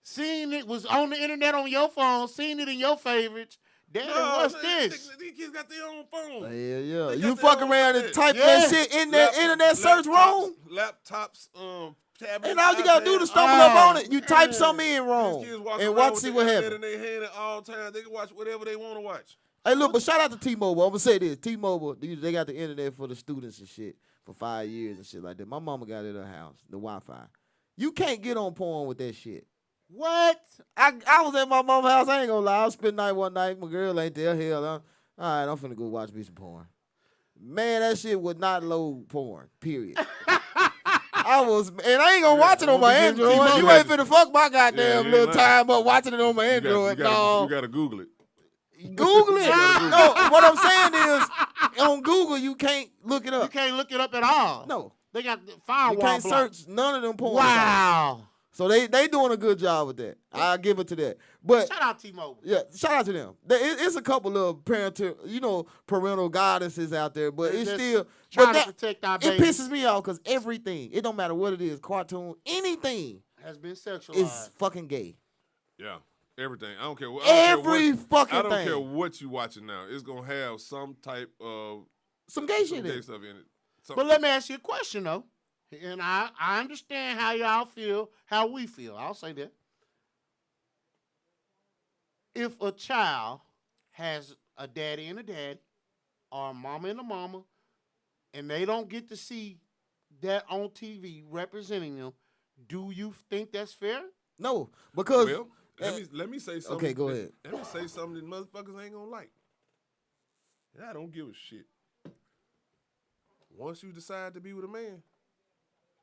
seen it, was on the internet on your phone, seen it in your favorites, Daddy, No, what's man, this? These kids got their own phone. Yeah. They You got fuck their own around and shit. type Yeah. that shit in that internet search wrong. Laptops, tablets. And all you gotta do iPads. to stumble up on it, you type man. something in These wrong kids walk and around watch with see the what internet happens. in their hand at all times. They can watch whatever they want to watch. Hey, look, but shout out to T-Mobile. I'm gonna say this: T-Mobile, they got the internet for the students and shit for 5 years and shit like that. My mama got it at her house, the Wi-Fi. You can't get on porn with that shit. What? I was at my mama's house. I ain't gonna lie. I spent night one night. My girl ain't there. Hell, all right, I'm finna go watch me some porn. Man, that shit would not load porn. Period. I ain't gonna watch it on my Android. T-Mobile. You ain't finna fuck my goddamn you little ain't time up watching it on my You Android. No. You gotta Google it. Google it. No, what I'm saying is, on Google you can't look it You up. can't look it up at all. No, They got the firewall you can't block. search none of them porn sites. Wow. So they doing a good job with that. I give it to that. But Shout out T-Mobile. yeah, shout out to them. It's a couple of parental guidances out there, but They're it's just still trying but to that, protect our it babies. pisses me off because everything, it don't matter what it is, cartoon, anything Has been is sexualized. fucking gay. Yeah, everything. I don't care. Every fucking I don't thing. care what you watching now. It's gonna have some type of Some gay some shit gay in it. stuff in it. But let me ask you a question though, and I understand how y'all feel, how we feel. I'll say that. If a child has a daddy and a dad, or a mama and a mama, and they don't get to see that on TV representing them, do you think that's fair? No, because Well, let me say something. okay, go ahead. Let me say something that motherfuckers ain't gonna like. I don't give a shit. Once you decide to be with a man,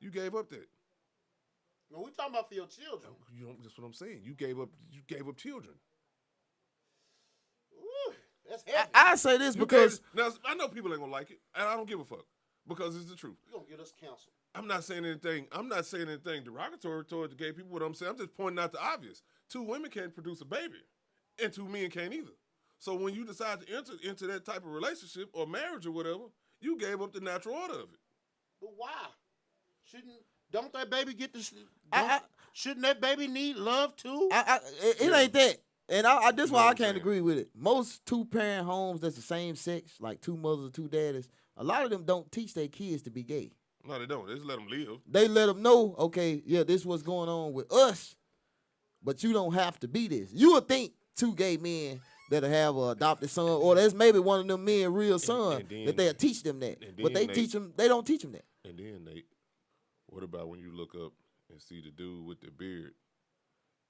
you gave up that. No, we talking about for your children. You don't, that's what I'm saying. You gave up children. Ooh, that's heavy. I say this You because now I know people ain't gonna like it, and I don't give a fuck because it's the truth. You gonna get us counsel. I'm not saying anything derogatory towards the gay people. What I'm saying, I'm just pointing out the obvious. 2 women can't produce a baby, and 2 men can't either. So when you decide to enter into that type of relationship or marriage or whatever, you gave up the natural order of it. But why? Don't that baby get this? I- Shouldn't that baby need love too? it ain't that. And this You know why what I I'm can't saying. agree with it. Most 2-parent homes that's the same sex, like 2 mothers or 2 daddies, a lot of them don't teach their kids to be gay. No, they don't. They just let them live. They let them know, okay, yeah, this what's going on with us, but you don't have to be this. You would think 2 gay men that'll have an adopted son, or that's maybe one of them men real son, and then- that they'll teach them that. and But then they don't teach them that. And then, Nate, what about when you look up and see the dude with the beard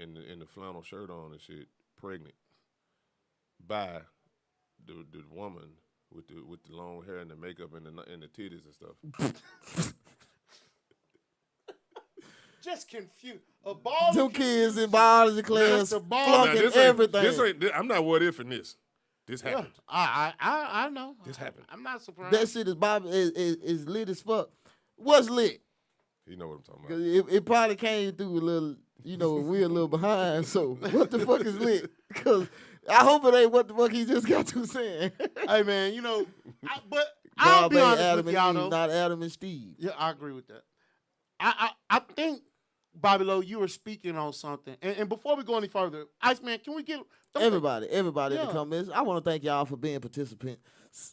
and the flannel shirt on and shit, pregnant by the woman with the long hair and the makeup and the titties and stuff? Just confused. A ball. 2 kids in biology class, the ball. flunking Now, everything. I'm not what if in this. This Yeah, happened. I know. This happened. I'm not surprised. That shit is lit as fuck. What's lit? You know what I'm talking 'Cause about. it probably came through a little, we're a little behind. So what the fuck is lit? Because I hope it ain't what the fuck he just got to saying. Hey man, but I'll God be made honest Adam with y'all and though. Eve, not Adam and Steve. Yeah, I agree with that. I think, Bobby Lowe, you were speaking on something. And before we go any further, Iceman, can we give Everybody in Yeah. the comments. I want to thank y'all for being participants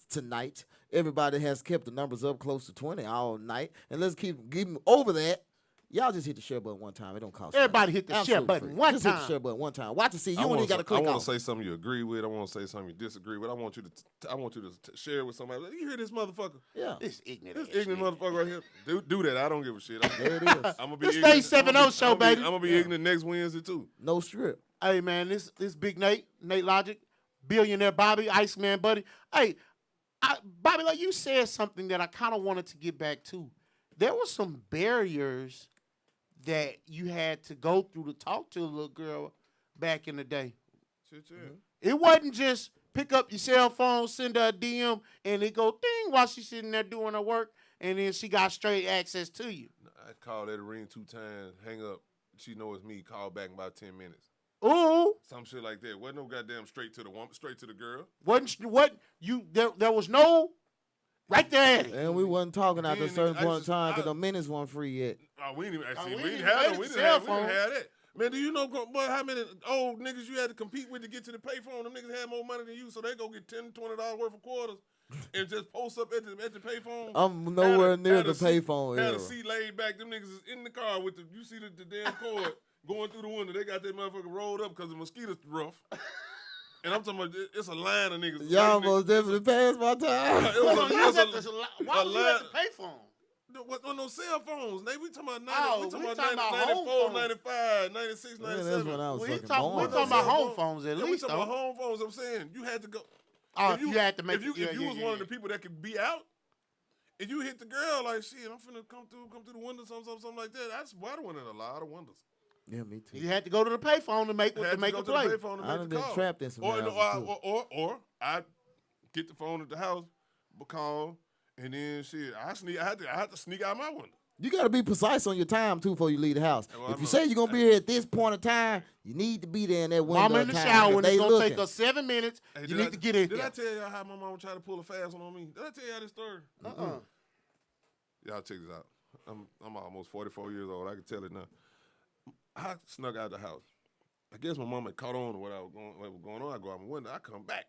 tonight. Everybody has kept the numbers up close to 20 all night, and let's keep getting over that. Y'all just hit the share button one time. It don't cost. Everybody nothing. hit the share Absolutely button free. one Just hit time. the share button one time. Watch and see. You I only wanna got to say- click I want off. to say something you agree with. I want to say something you disagree with. I want you to share with somebody. You hear this motherfucker? Yeah, this ignorant. This ass ignorant nigga. motherfucker right here. Do that. I don't give a shit. there it is. I'm gonna be This ignorant. State 7-0 show, baby. I'm gonna be ignorant next Wednesday too. No strip. Hey man, this big Nate Logic, Billionaire Bobby, Iceman Buddy. Hey, Bobby, like you said something that I kind of wanted to get back to. There were some barriers that you had to go through to talk to a little girl back in the day. Shit, yeah. It wasn't just pick up your cell phone, send her a DM, and it go ding while she's sitting there doing her work, and then she got straight access to you. I call that ring 2 times, hang up. She know it's me. Call back in about 10 minutes. Ooh, Some shit like that. Wasn't no goddamn straight to the woman, straight to the girl. there was no right there. And we wasn't talking after a Then certain I point in just- time because I- the minutes weren't free yet. Oh, we didn't even we actually. didn't We didn't even have have no. We the didn't have cell phone. that. Man, do you know, boy, how many old niggas you had to compete with to get to the payphone? Them niggas had more money than you, so they go get $10, $20 worth of quarters and just post up at the payphone. I'm nowhere near the payphone Had era. a seat laid back. Them niggas is in the car with you see the damn cord going through the window. They got that motherfucker rolled up because the mosquitoes rough. And I'm talking about it's a line of niggas. Y'all most definitely passed my time. It was Why was you at the payphone? What no cell phones? We talking about 90, Oh, we talking we about talking about 94, home 95, 96, Man, that's 97. when I was We fucking talking born. about home phones at Yeah, we least, talking about though. home phones. I'm saying you had to go. Oh, if you had to make if you was one of the people that could be out, and you hit the girl like shit, I'm finna come through the window, something like that. That's why I went in a lot of windows. Yeah, me too. You had to go to the payphone to make Had to a go play. to the payphone to I done make the been call. trapped in some houses, too. Or I get the phone at the house, call, and then shit. I had to sneak out my window. You got to be precise on your time, too, before you leave the house. Well, if you say you're going to be here at this point in time, you need to be there in that window Mama of in the time, shower, 'cause and they it's going to looking. take us 7 minutes. Hey, You need to get in Did there. I tell y'all how my mama tried to pull a fast one on me? Did I tell y'all this story? Y'all check this out. I'm almost 44 years old. I can tell it now. I snuck out the house. I guess my mama caught on to what was going on. I go out my window. I come back.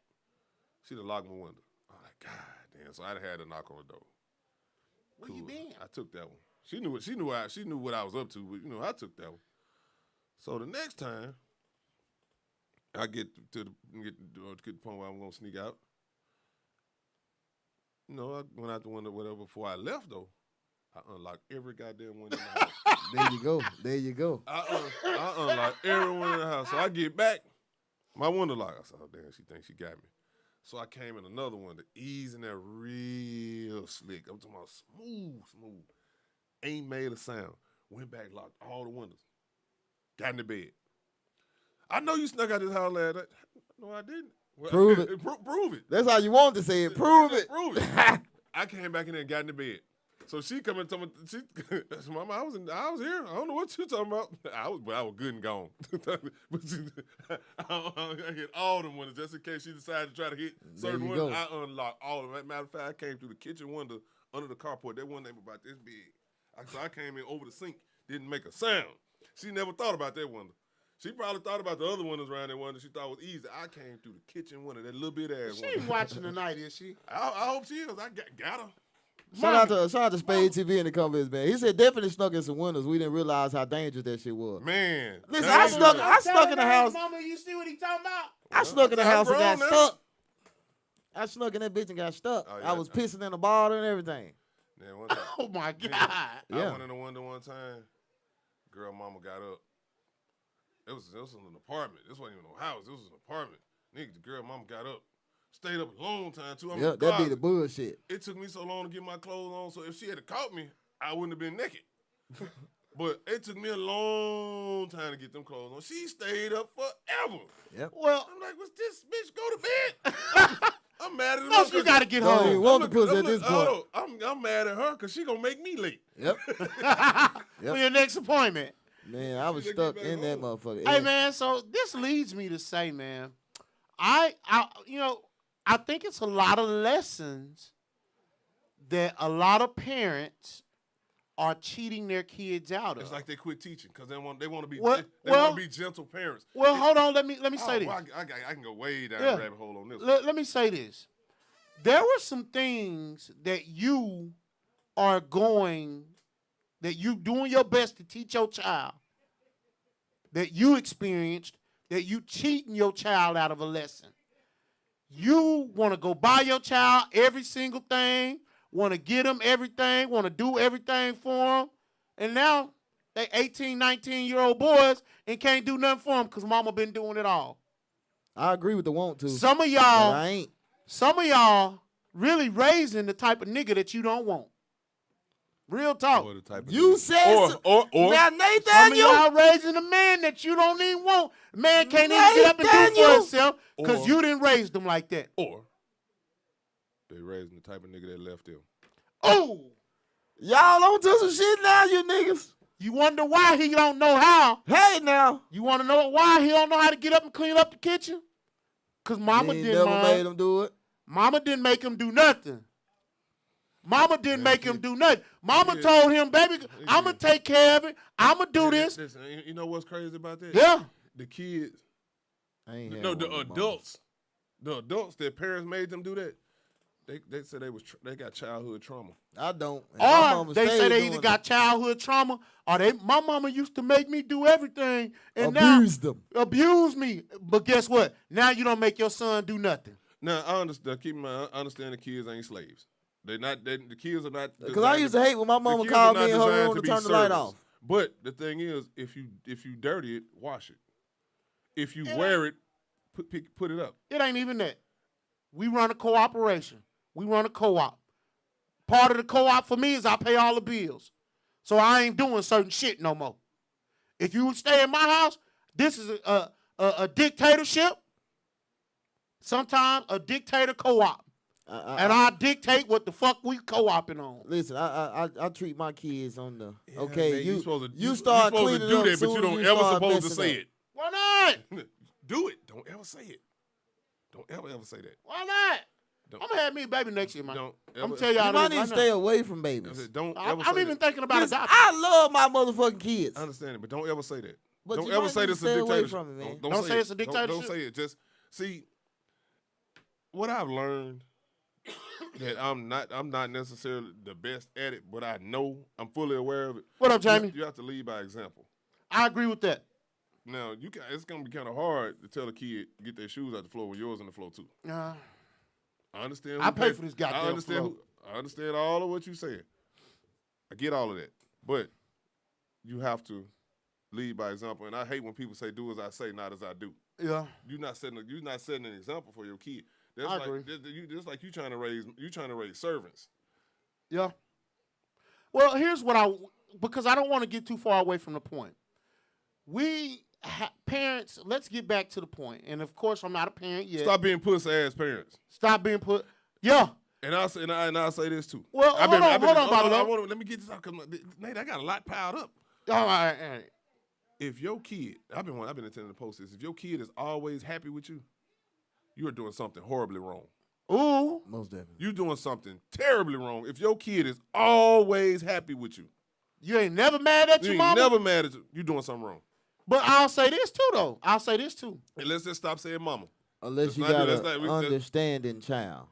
She done locked my window. I'm like, God damn. So I had to knock on the door. Where you been? I took that one. She knew what I was up to, but I took that one. So the next time I get to the point where I'm gonna sneak out, I went out the window, whatever. Before I left though, I unlocked every goddamn window in the house. There you go. I unlocked every window in the house. So I get back, my window locked. I said, oh damn, she thinks she got me. So I came in another one, the ease in there real slick. I'm talking about smooth. Ain't made a sound. Went back, locked all the windows. Got in the bed. I know you snuck out this house last night. No, I didn't. Well, Prove it. Prove it. That's how you want to say it. Prove it. Prove it. I came back in there and got in the bed. So she come and told me, Mama, I was here. I don't know what you talking about. I was good and gone. But I hit all them windows just in case she decided to try to hit certain windows. I unlocked all of them. Matter of fact, I came through the kitchen window under the carport. That one ain't about this big. So I came in over the sink, didn't make a sound. She never thought about that window. She probably thought about the other windows around that window. She thought was easy. I came through the kitchen window, that little bit ass She window. ain't watching tonight, is she? I hope she is. I got her. Shout out to Spade TV in the comments, man. He said definitely snuck in some windows. We didn't realize how dangerous that shit was. Man. Listen, I snuck in the house. Mama, you see what he talking about? I snuck in the house and got now. stuck. I snuck in that bitch and got stuck. Oh, yeah. I was pissing in the bottle and everything. Man, one time, Oh, my God. Yeah. I went in the window one time. Girl mama got up. It was in an apartment. This wasn't even no house. It was an apartment. Nigga, the girl mama got up. Stayed up a long time, too. Yeah, that be the bullshit. It took me so long to get my clothes on, so if she had caught me, I wouldn't have been naked. But it took me a long time to get them clothes on. She stayed up forever. Yep. Well, I'm like, what's this bitch go to bed? I'm mad at her. no, you got to get Don't even home. want to put at this point. I'm mad at her because she going to make me late. Yep. For your next appointment. Man, I was stuck in that motherfucker. Hey, man, so this leads me to say, man, I think it's a lot of lessons that a lot of parents are cheating their kids out of. It's like they quit teaching because they want to be Well- they want to be gentle parents. Well, hold on, let me say this. Well, I can go way down Yeah. the rabbit hole on this. Let me say this. There were some things that you are doing your best to teach your child that you experienced, that you cheating your child out of a lesson. You want to go buy your child every single thing, want to get them everything, want to do everything for them, and now they 18, 19-year-old boys and can't do nothing for them because mama been doing it all. I agree with the want to. Some of but y'all I ain't. Some of y'all really raising the type of nigga that you don't want. Real talk. Or the type of You nigga- said or now Some of Nathaniel. y'all raising a man that you don't even want. Man can't even get up and do Nathaniel. for himself because Or- you didn't raise them like that. or they raising the type of nigga that left them. Oh, Y'all on to some shit now, you niggas. you wonder why he don't know how. Hey now. You want to know why he don't know how to get up and clean up the kitchen? Because mama He didn't. never made him do it. Mama didn't make him do nothing. Mama didn't make him kid. do nothing. Mama Yeah. told him, baby, I'm going did. to take care of it. I'm going to do this. Listen, you know what's crazy about that? Yeah. The kids, I ain't had no, one the of them adults, their parents made them do that. They said they got childhood trauma. I don't. And my Or mama they say stayed they doing either got childhood trauma or my mama used to make me do everything and abused them. now abuse me. But guess what? Now you don't make your son do nothing. Now I understand. Keep in mind, I understand the kids ain't slaves. The kids are not. Because I used to hate when my mama called me in her room to turn the light off. But the thing is, if you dirty it, wash it. If you wear it, put it up. It ain't even that. We run a cooperation. We run a co-op. Part of the co-op for me is I pay all the bills. So I ain't doing certain shit no more. If you stay in my house, this is a dictatorship. Sometimes a dictator co-op. And I dictate what the fuck we co-oping on. Listen, I treat my kids on the Yeah, okay. man, you supposed to, you start supposed cleaning to do up that, but soon you as don't you ever start supposed to messing say up. it. Why not? Do it. Don't ever say it. Don't ever say that. Why not? Don't, I'm gonna have me a baby next year, man. don't I'm ever, gonna tell y'all You might this need right to now. stay away from babies. Don't ever I'm say even that. thinking about Listen, adoption. I love my motherfucking kids. I understand it, but don't ever say that. But Don't you ever might say need to this is a stay away dictatorship. from it, man. Don't say it's a Don't dictatorship. say it. Just see what I've learned that I'm not necessarily the best at it, but I know I'm fully aware of it. What up, Jamie? You have to lead by example. I agree with that. Now it's gonna be kind of hard to tell a kid get their shoes out the floor when yours on the floor too. I understand. I pay for this goddamn I understand. floor. I understand all of what you're saying. I get all of that, but you have to lead by example. And I hate when people say, "Do as I say, not as I do." Yeah. You're not setting an example for your kid. That's I like agree. that's like you trying to raise servants. Yeah. Well, here's what because I don't want to get too far away from the point. Parents, let's get back to the point. And of course, I'm not a parent yet. Stop being pussy ass parents. Stop being put. Yeah. And I'll say this too. Well, hold on, Bobby. Let me get this out because Nate, I got a lot piled up. All right. If your kid, I've been attending the post this. If your kid is always happy with you, you are doing something horribly wrong. Ooh. Most definitely. You're doing something terribly wrong. If your kid is always happy with you, You ain't never mad at you your ain't mama? never mad at you. You're doing something wrong. But I'll say this too, though. And let's just stop saying mama. Unless you Let's not got do- let's an not- understanding child.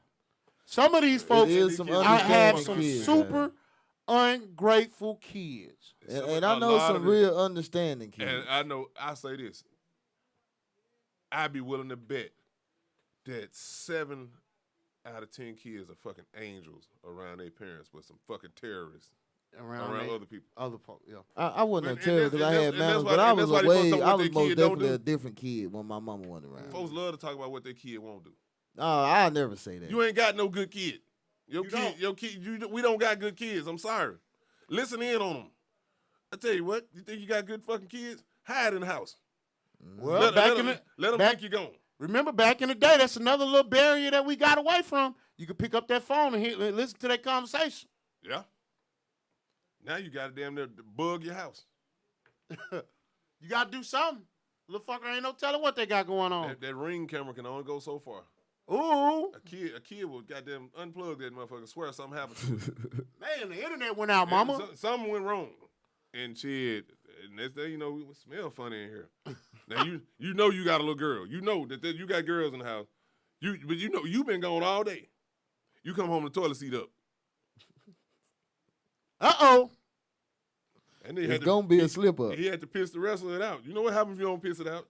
Some of these folks is some I have understanding some kids, super ungrateful kids. And I know some real understanding kids. And I say this. I'd be willing to bet that 7 out of 10 kids are fucking angels around their parents, but some fucking terrorists around other people. Other folks, yeah. I wasn't And a terrorist because I that's- had and that's manners, why- but I and was that's why these folks talk I what was their most kid don't definitely do. a different kid when my mama wasn't around. Folks love to talk about what their kid won't do. Oh, I'll never say that. You ain't got no good kid. We don't got good kids. I'm sorry. Listen in on them. I tell you what, you think you got good fucking kids? Hide in the house. Well, Let back them think you're gone. remember back in the day, that's another little barrier that we got away from. You could pick up that phone and listen to that conversation. Yeah. Now you got to damn near bug your house. You got to do something. Little fucker ain't no telling what they got going on. That Ring camera can only go so far. Ooh. A kid will goddamn unplug that motherfucker. Swear something happened to it. Man, the internet went out, mama. Something went wrong. And shit, and next day, it smell funny in here. Now you know you got a little girl. You know that you got girls in the house. But you've been gone all day. You come home, the toilet seat up. Uh-oh. And then It's gonna be a slip up. he had to piss the rest of it out. You know what happens if you don't piss it out?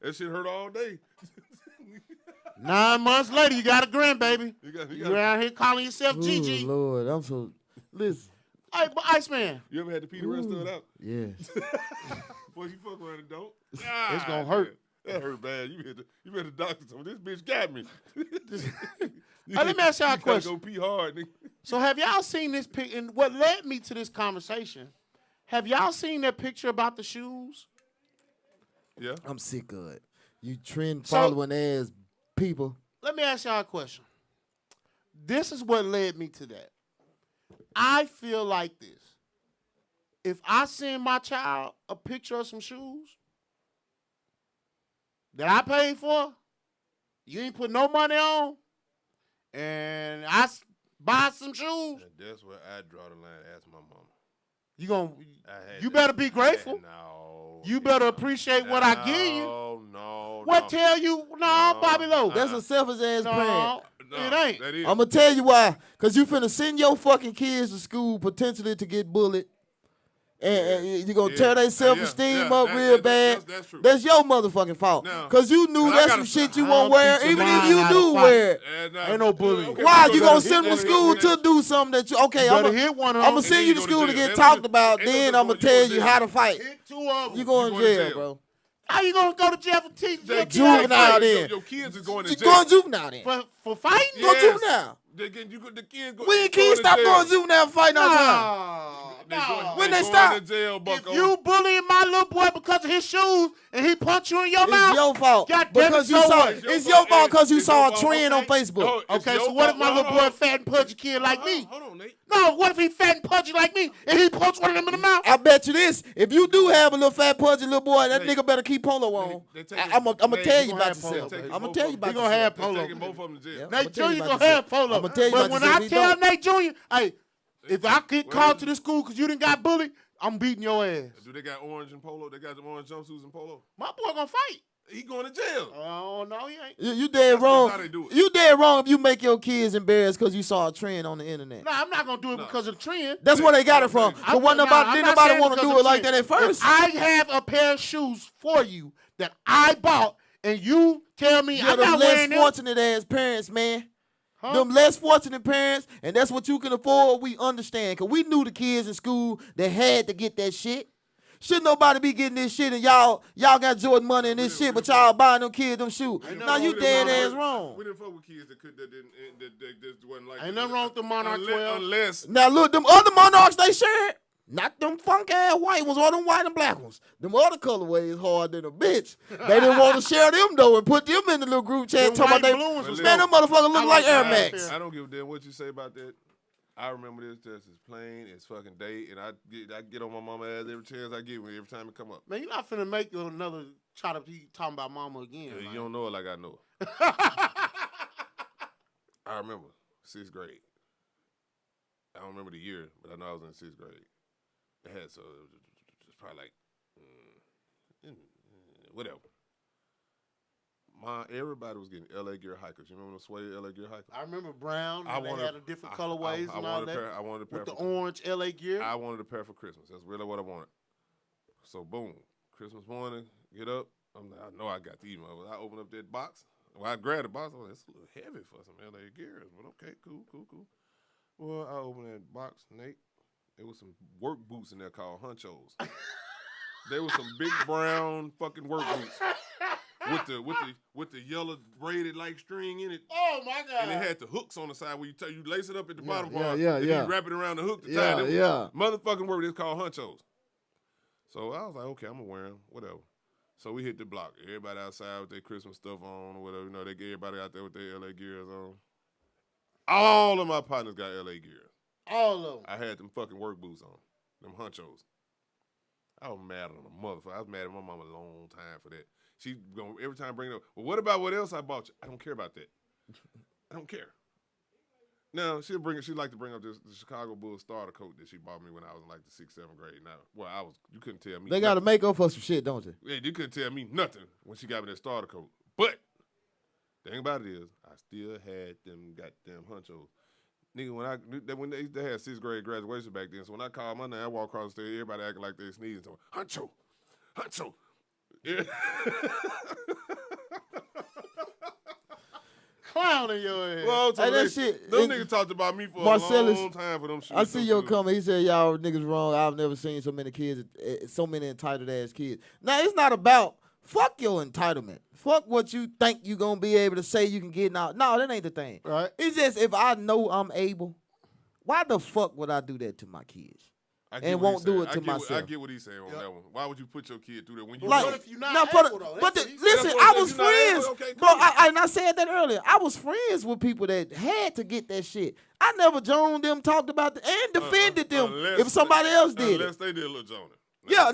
That shit hurt all day. 9 months later, you got a grandbaby. You You out here calling yourself Oh, Gigi. Lord, I'm so listen. Hey, but Iceman, You ever had to pee the rest of it out? Yes. Boy, you fuck around and don't. it's gonna hurt. That hurt bad. You had the doctor tell me, this bitch got me. Let me ask y'all a You question. gotta go pee hard, nigga. So have y'all seen this pic? And what led me to this conversation, have y'all seen that picture about the shoes? Yeah. I'm sick of it. You trend So- following ass people. Let me ask y'all a question. This is what led me to that. I feel like this. If I send my child a picture of some shoes that I paid for, you ain't put no money on, and buy some shoes. And that's where I draw the line. Ask my mama. You better be grateful. No. You better appreciate what I give you. No. What tell you? No, Bobby Lowe. That's a selfish ass parent. It ain't. That is. I'm gonna tell you why. Cause you finna send your fucking kids to school potentially to get bullied. And you're going to tear their self-esteem up real bad. That's true. That's your motherfucking fault. Because you knew that's some shit you won't wear, even if you do wear it. Ain't no bullying. Okay, why? You going to send them to school to do something that you... Okay, I'm hit one of going them. to send you to school to get talked about, then I'm going to tell you how to fight. Hit 2 of them. You going to jail, bro. How you going to go to jail for teaching? Juvenile then. Your kids is going to You jail. going juvenile then. For fighting? Go juvenile. The kids go, When kids stop going juvenile fighting all the time. When they stop. If you bullying my little boy because of his shoes and he punch you in your mouth, It's your fault. Because you saw it. It's your fault because you saw a trend on Facebook. Okay, so what if my little boy fat and pudgy kid like me? Hold on, Nate. No, what if he fat and pudgy like me and he punch one of them in the mouth? I bet you this. If you do have a little fat pudgy little boy, that nigga better keep polo on. I'm going to tell you about yourself. I'm going to tell you about yourself. He going to have polo. Taking both of them to jail. Nate Jr. going to have polo. I'm going to tell you But about when I yourself. tell Nate Jr., hey, if I get called to the school because you done got bullied, I'm beating your ass. Do they got orange and polo? They got them orange jumpsuits and polo? My boy going to fight. He going to jail. Oh, no, he ain't. You dead wrong. how they do it. You dead wrong if you make your kids embarrassed because you saw a trend on the internet. No, I'm not going to do it because of the trend. That's where they got it from. But I'm didn't not nobody saying want to because do of it like trend. that at first. If I have a pair of shoes for you that I bought and you tell me You're I'm the not less wearing them. fortunate ass parents, man. Huh? Them less fortunate parents, and that's what you can afford, we understand. Because we knew the kids in school that had to get that shit. Shouldn't nobody be getting this shit and y'all got Jordan money and this shit, but y'all buying them kids them shoes. Now you dead ass wrong. We didn't fuck with kids that just wasn't like Ain't nothing wrong with the Monarch 12. Unless Now look, them other Monarchs they shared, not them funk ass white ones or them white and black ones. Them other colorways hard than a bitch. They didn't want to share them though and put them in the little group chat Them talking about white they. balloons was Man, them motherfuckers look like Air that Max. pair. I don't give a damn what you say about that. I remember this just as plain as fucking day, and I get on my mama ass every chance I get, every time it come up. Man, you're not finna make another try to be talking about mama again. Yeah, man. you don't know it like I know it. I remember 6th grade. I don't remember the year, but I know I was in 6th grade. It had so it was probably like whatever. Everybody was getting LA Gear hikers. You remember the suede LA Gear hikers? I remember brown. They had a different colorways and all that. I wanted a pair with the for, orange LA gear. I wanted a pair for Christmas. That's really what I wanted. So boom, Christmas morning, get up. I know I got the email. I opened up that box. Well, I grabbed the box. I was like, it's a little heavy for some LA Gears, but okay, cool. Well, I opened that box, Nate. There was some work boots in there called Hunchos. There was some big brown fucking work boots. With the yellow braided like string in it. Oh my god! And it had the hooks on the side where you lace it up at the bottom part. Yeah. And you wrap it around the hook to tie them. Yeah. Motherfucking word is called Hunchos. So I was like, okay, I'm gonna wear them, whatever. So we hit the block. Everybody outside with their Christmas stuff on or whatever. You know, they get everybody out there with their LA Gears on. All of my partners got LA Gears. All of them. I had them fucking work boots on, them Hunchos. I was mad on the motherfucker. I was mad at my mama a long time for that. She gonna every time bring it up. Well, what about what else I bought you? I don't care about that. I don't care. Now she like to bring up the Chicago Bulls starter coat that she bought me when I was in like the 6th, 7th grade. Now, you couldn't tell me. They got to make up for some shit, don't they? Yeah, you couldn't tell me nothing when she got me that starter coat. But the thing about it is, I still had them goddamn Hunchos. Nigga, when they had 6th grade graduation back then, so when I called my name, I walk across the stage, everybody acting like they sneezing. So, Huncho. Yeah. Clown in your head. Well, Hey, that shit. Them niggas talked about me for Marcellus, a long time for them shit. I see your comment. He said, y'all niggas wrong. I've never seen so many kids, so many entitled ass kids. Now, it's not about fuck your entitlement. Fuck what you think you going to be able to say you can get now. No, that ain't the thing. Right. It's just if I know I'm able, why the fuck would I do that to my kids? And won't do it to myself. I get what he's saying on that one. Why would you put your kid through that when you Like, What if you're not no, able, though? but That's what he said. listen, That's what I he was said. You're not friends, able? Okay, bro. cool. I said that earlier. I was friends with people that had to get that shit. I never joined them, talked about and defended them if somebody else did Unless it. they did a little Jonah. Yeah,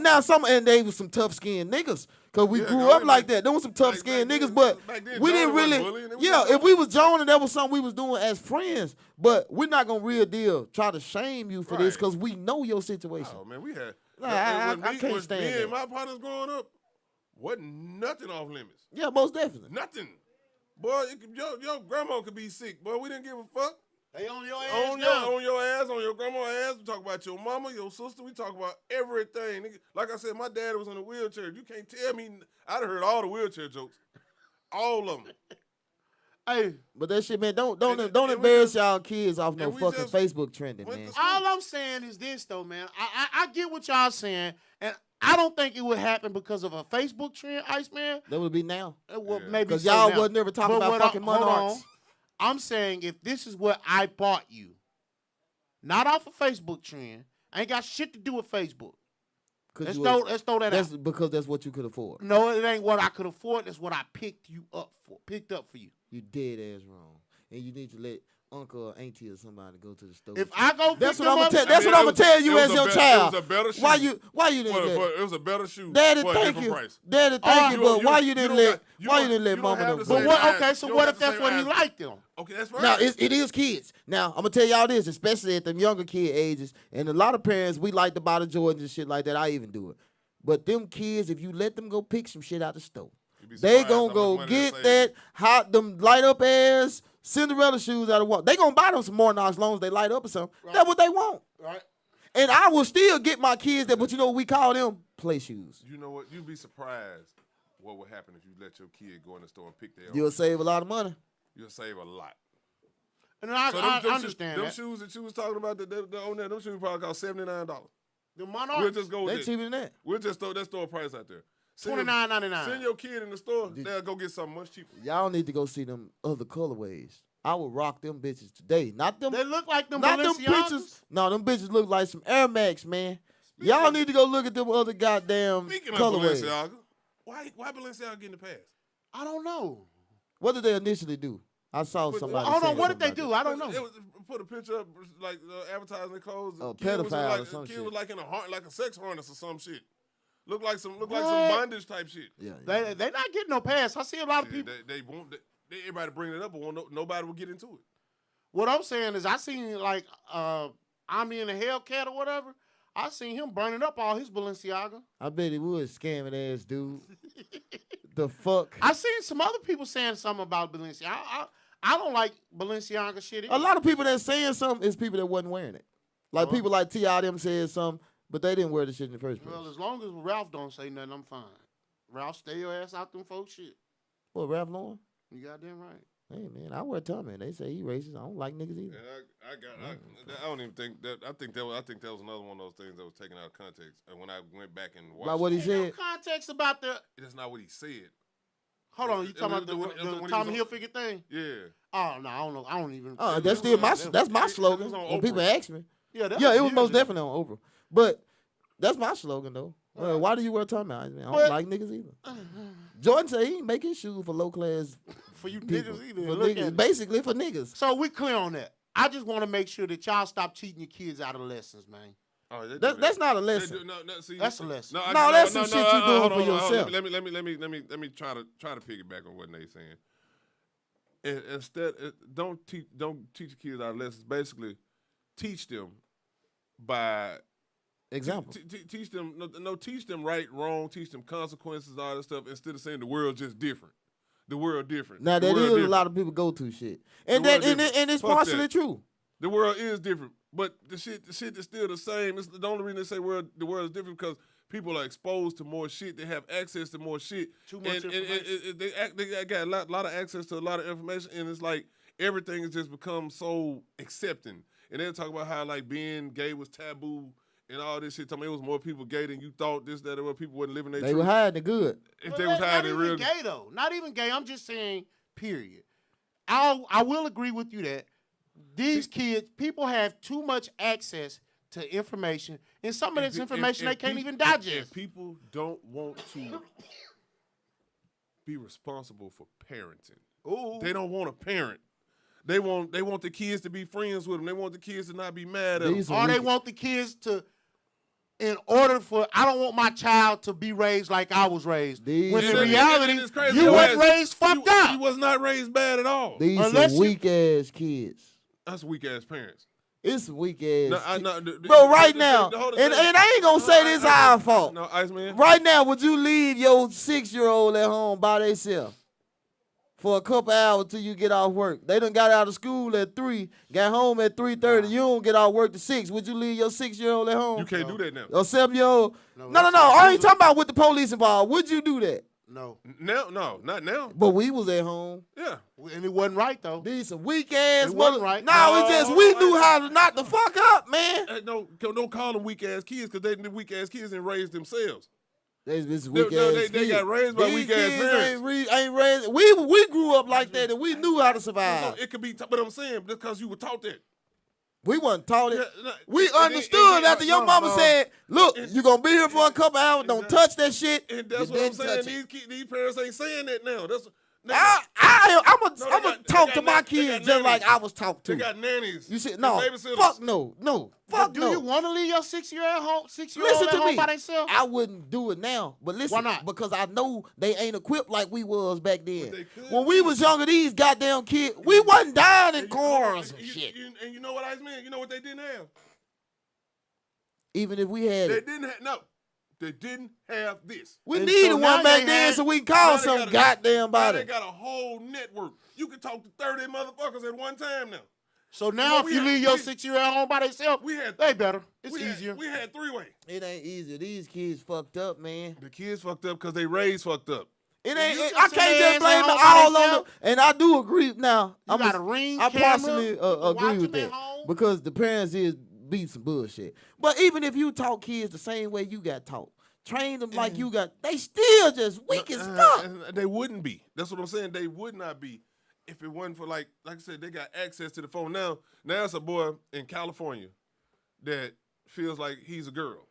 and they was some tough skinned niggas. Cause we Yeah, grew go up in like there. that. There was some tough Back skinned then- niggas, but back then, we didn't Jordan wasn't really. bullying, it was Yeah, just if we was Joan and that was something we was doing as friends, but we're not gonna real deal try to shame you for this Right. because we know your situation. Oh man, we had. Nah, I when can't stand me that. and my partners growing up, wasn't nothing off limits. Yeah, most definitely. Nothing. Boy, your grandma could be sick. Boy, we didn't give a fuck. They on your ass On now. your ass, on your grandma's ass. We talk about your mama, your sister. We talk about everything. Nigga. Like I said, my dad was in a wheelchair. You can't tell me. I done heard all the wheelchair jokes. All of them. Hey, But that shit, man, don't And we embarrass just- y'all kids off no and we fucking just Facebook trending, went man. to all I'm saying is this, though, man. I get what y'all saying, and I don't think it would happen because of a Facebook trend, Iceman. That would be now. Well, Yeah. maybe Because so y'all now. wasn't ever talking But about what fucking hold on. monarchs. I'm saying if this is what I bought you, not off a Facebook trend, I ain't got shit to do with Facebook. Let's throw that That's out. because that's what you could afford. No, it ain't what I could afford. That's what I picked up for you. You dead ass wrong. And you need to let uncle or auntie or somebody go to the store. If I go That's pick what I'm them gonna up, tell. That's what I'm gonna tell you as your child. It was a better shoe. Why you didn't let? It was a better shoe. Daddy, for a thank different you. price. Daddy, thank you. But why you didn't don't let? got- you Why you don't- didn't let you don't mama have know? the but same what? eyes. Okay, so You what don't if have the that's same what he eyes. liked them? Okay, that's right. Now it is kids. Now I'm gonna tell y'all this, especially at them younger kid ages, and a lot of parents we like to buy the Jordans and shit like that. I even do it. But them kids, if you let them go pick some shit out the store, You'd be they surprised gonna how go much money they get save. that hot them light up ass Cinderella shoes out of what? They gonna buy them some more as long as they light up or something. Right. That's what they want. Right. And I will still get my kids that, but you know what we call them? Play shoes. You know what? You'd be surprised what would happen if you let your kid go in the store and pick their own. You'll save a lot of money. You'll save a lot. And I Them understand them that. shoes that you was talking about, the on there, them shoes probably cost $79. The We'll Monarchs, just go They with that. cheaper than that. We'll just throw a price out there. Send your- $29.99. Send your kid in the store, they'll go get something much cheaper. Y'all need to go see them other colorways. I would rock them bitches today. Not them. They look like them Not them Balenciagas. pictures. No, them bitches look like some Air Max, man. Y'all need to go look at them other goddamn Speaking of colorways. Balenciaga, why Balenciaga getting the pass? I don't know. What did they initially do? I saw But- somebody. Hold on, saying what did they something do? about I don't know. It was, put a picture up like advertising their clothes. Oh, Kid was in, pedophile like, or some kid shit. was like in like a sex harness or some shit. Look like some What? bondage type shit. that. Yeah. They not getting no pass. I see a lot of Yeah, people. they won't. Everybody bring it up, but nobody will get into it. What I'm saying is, I seen like I'm in a Hellcat or whatever. I seen him burning up all his Balenciaga. I bet he was scamming ass dude. The fuck. I seen some other people saying something about Balenciaga. I don't like Balenciaga shit either. A lot of people that saying something is people that wasn't wearing it. Like people like T.I. them said something, but they didn't wear the shit in the first place. Well, as long as Ralph don't say nothing, I'm fine. Ralph, stay your ass out them folks shit. What, Ralph Lauren? You goddamn right. Hey man, I wear Tommy. They say he racist. I don't like niggas either. And I don't even think that. I think that was another one of those things that was taken out of context. And when I went back and watched, Like what he Ain't no said. context about the. that's not what he said. Hold on, you talking about when the he Tommy was Hilfiger thing? Yeah. Oh no, I don't know. I don't even. Oh, that's still my It was slogan. on When people Oprah. ask me, Yeah, that yeah, it was years most ago. definitely on Oprah. But that's my slogan though. Well, why do you wear Tommy? I don't But- like niggas either. Jordan said he ain't making shoes for low class for you people. niggas either. For Look niggas, at it. basically for niggas. So we clear on that. I just want to make sure that y'all stop cheating your kids out of lessons, man. Oh, they do That's that. not a They lesson. do- no, see, That's a lesson. No, that's some shit you doing hold for on, hold on. yourself. Let me try to piggyback on what they saying. Instead, don't teach your kids our lessons. Basically, teach them by Example. teach them teach them right, wrong, teach them consequences, all that stuff. Instead of saying the world's just different. The world different. Now The that world is a different. lot of people go to shit, and The world that and different. it's Fuck partially that. true. The world is different, but the shit is still the same. It's the only reason they say the world is different because people are exposed to more shit. They have access to more shit. Too much information. They got a lot of access to a lot of information, and it's like everything has just become so accepting. And they'll talk about how like being gay was taboo and all this shit. Tell me it was more people gay than you thought. This, that, or what people wasn't living their They truth. were hiding the good. If Well, they was not hiding even real. gay though. Not even gay. I'm just saying. Period. I will agree with you that these kids, people have too much access to information, and some of this information they can't even digest. If people don't want to be responsible for parenting, Ooh. they don't want a parent. They want the kids to be friends with them. They want the kids to not be mad at them. These Or they weak- want the kids to I don't want my child to be raised like I was raised. These When in are- reality, it's crazy. you Your wasn't ass- raised fucked He up. was not raised bad at all. These Unless are you- weak ass kids. That's weak ass parents. It's some weak ass. Bro, right now, and I ain't gonna say this our fault. No, Iceman. Right now, would you leave your 6-year-old at home by themselves for a couple hours till you get off work? They done got out of school at 3, got home at 3:30. You don't get off work to 6. Would you leave your 6-year-old at home? You can't do that now. Or 7-year-old? No. that's I ain't talking about with the police involved. Would you do that? No. No, not now. But we was at home. Yeah. And it wasn't right, though. These some weak ass It wasn't right. No, it's just we knew how to knock the fuck up, man. Hey, don't call them weak ass kids because they weak ass kids and raised themselves. This weak ass They got raised by These weak ass kids parents. ain't raised. We grew up like that and we knew how to survive. It could be, but I'm saying because you were taught that. We wasn't taught it. Yeah, no, We and then- understood after your mama no. said, "Look, you gonna be here for a couple hours. Don't touch that shit." And that's You what I'm didn't saying. touch it. These parents ain't saying that now. That's I'm No, gonna they talk got to my they got kids just like nannies. I was talked they to. got nannies. You said and no, babysitters. fuck no, fuck Do no. you want to leave your 6-year-old Listen at to home me. by themselves? I wouldn't do it now, but listen, Why not? because I know they ain't equipped like we was back then. they could When we be. was younger, these goddamn kids, we wasn't dying in cars and shit. And you know what I mean? You know what they didn't have? Even if we had They it, didn't have They didn't have this. we And needed so one now back they then had- so we can Now call they some got a- goddamn Now body. they got a whole network. You can talk to 30 motherfuckers at one time now. So now, we if you had- leave your we- 6-year-old home by themselves, We had they better. It's we easier. Had, we had 3-way. It ain't easy. These kids fucked up, man. The kids fucked up because they raised fucked up. It ain't. You I just can't send just their blame ass it home by all on themselves? the. And I do agree now. You got a ring I camera, partially you can watch agree with them at that home. because the parents is be some bullshit. But even if you taught kids the same way you got taught, train them like you got, they still just weak as fuck. They wouldn't be. That's what I'm saying. They would not be if it wasn't for like I said, they got access to the phone now. Now it's a boy in California that feels like he's a girl.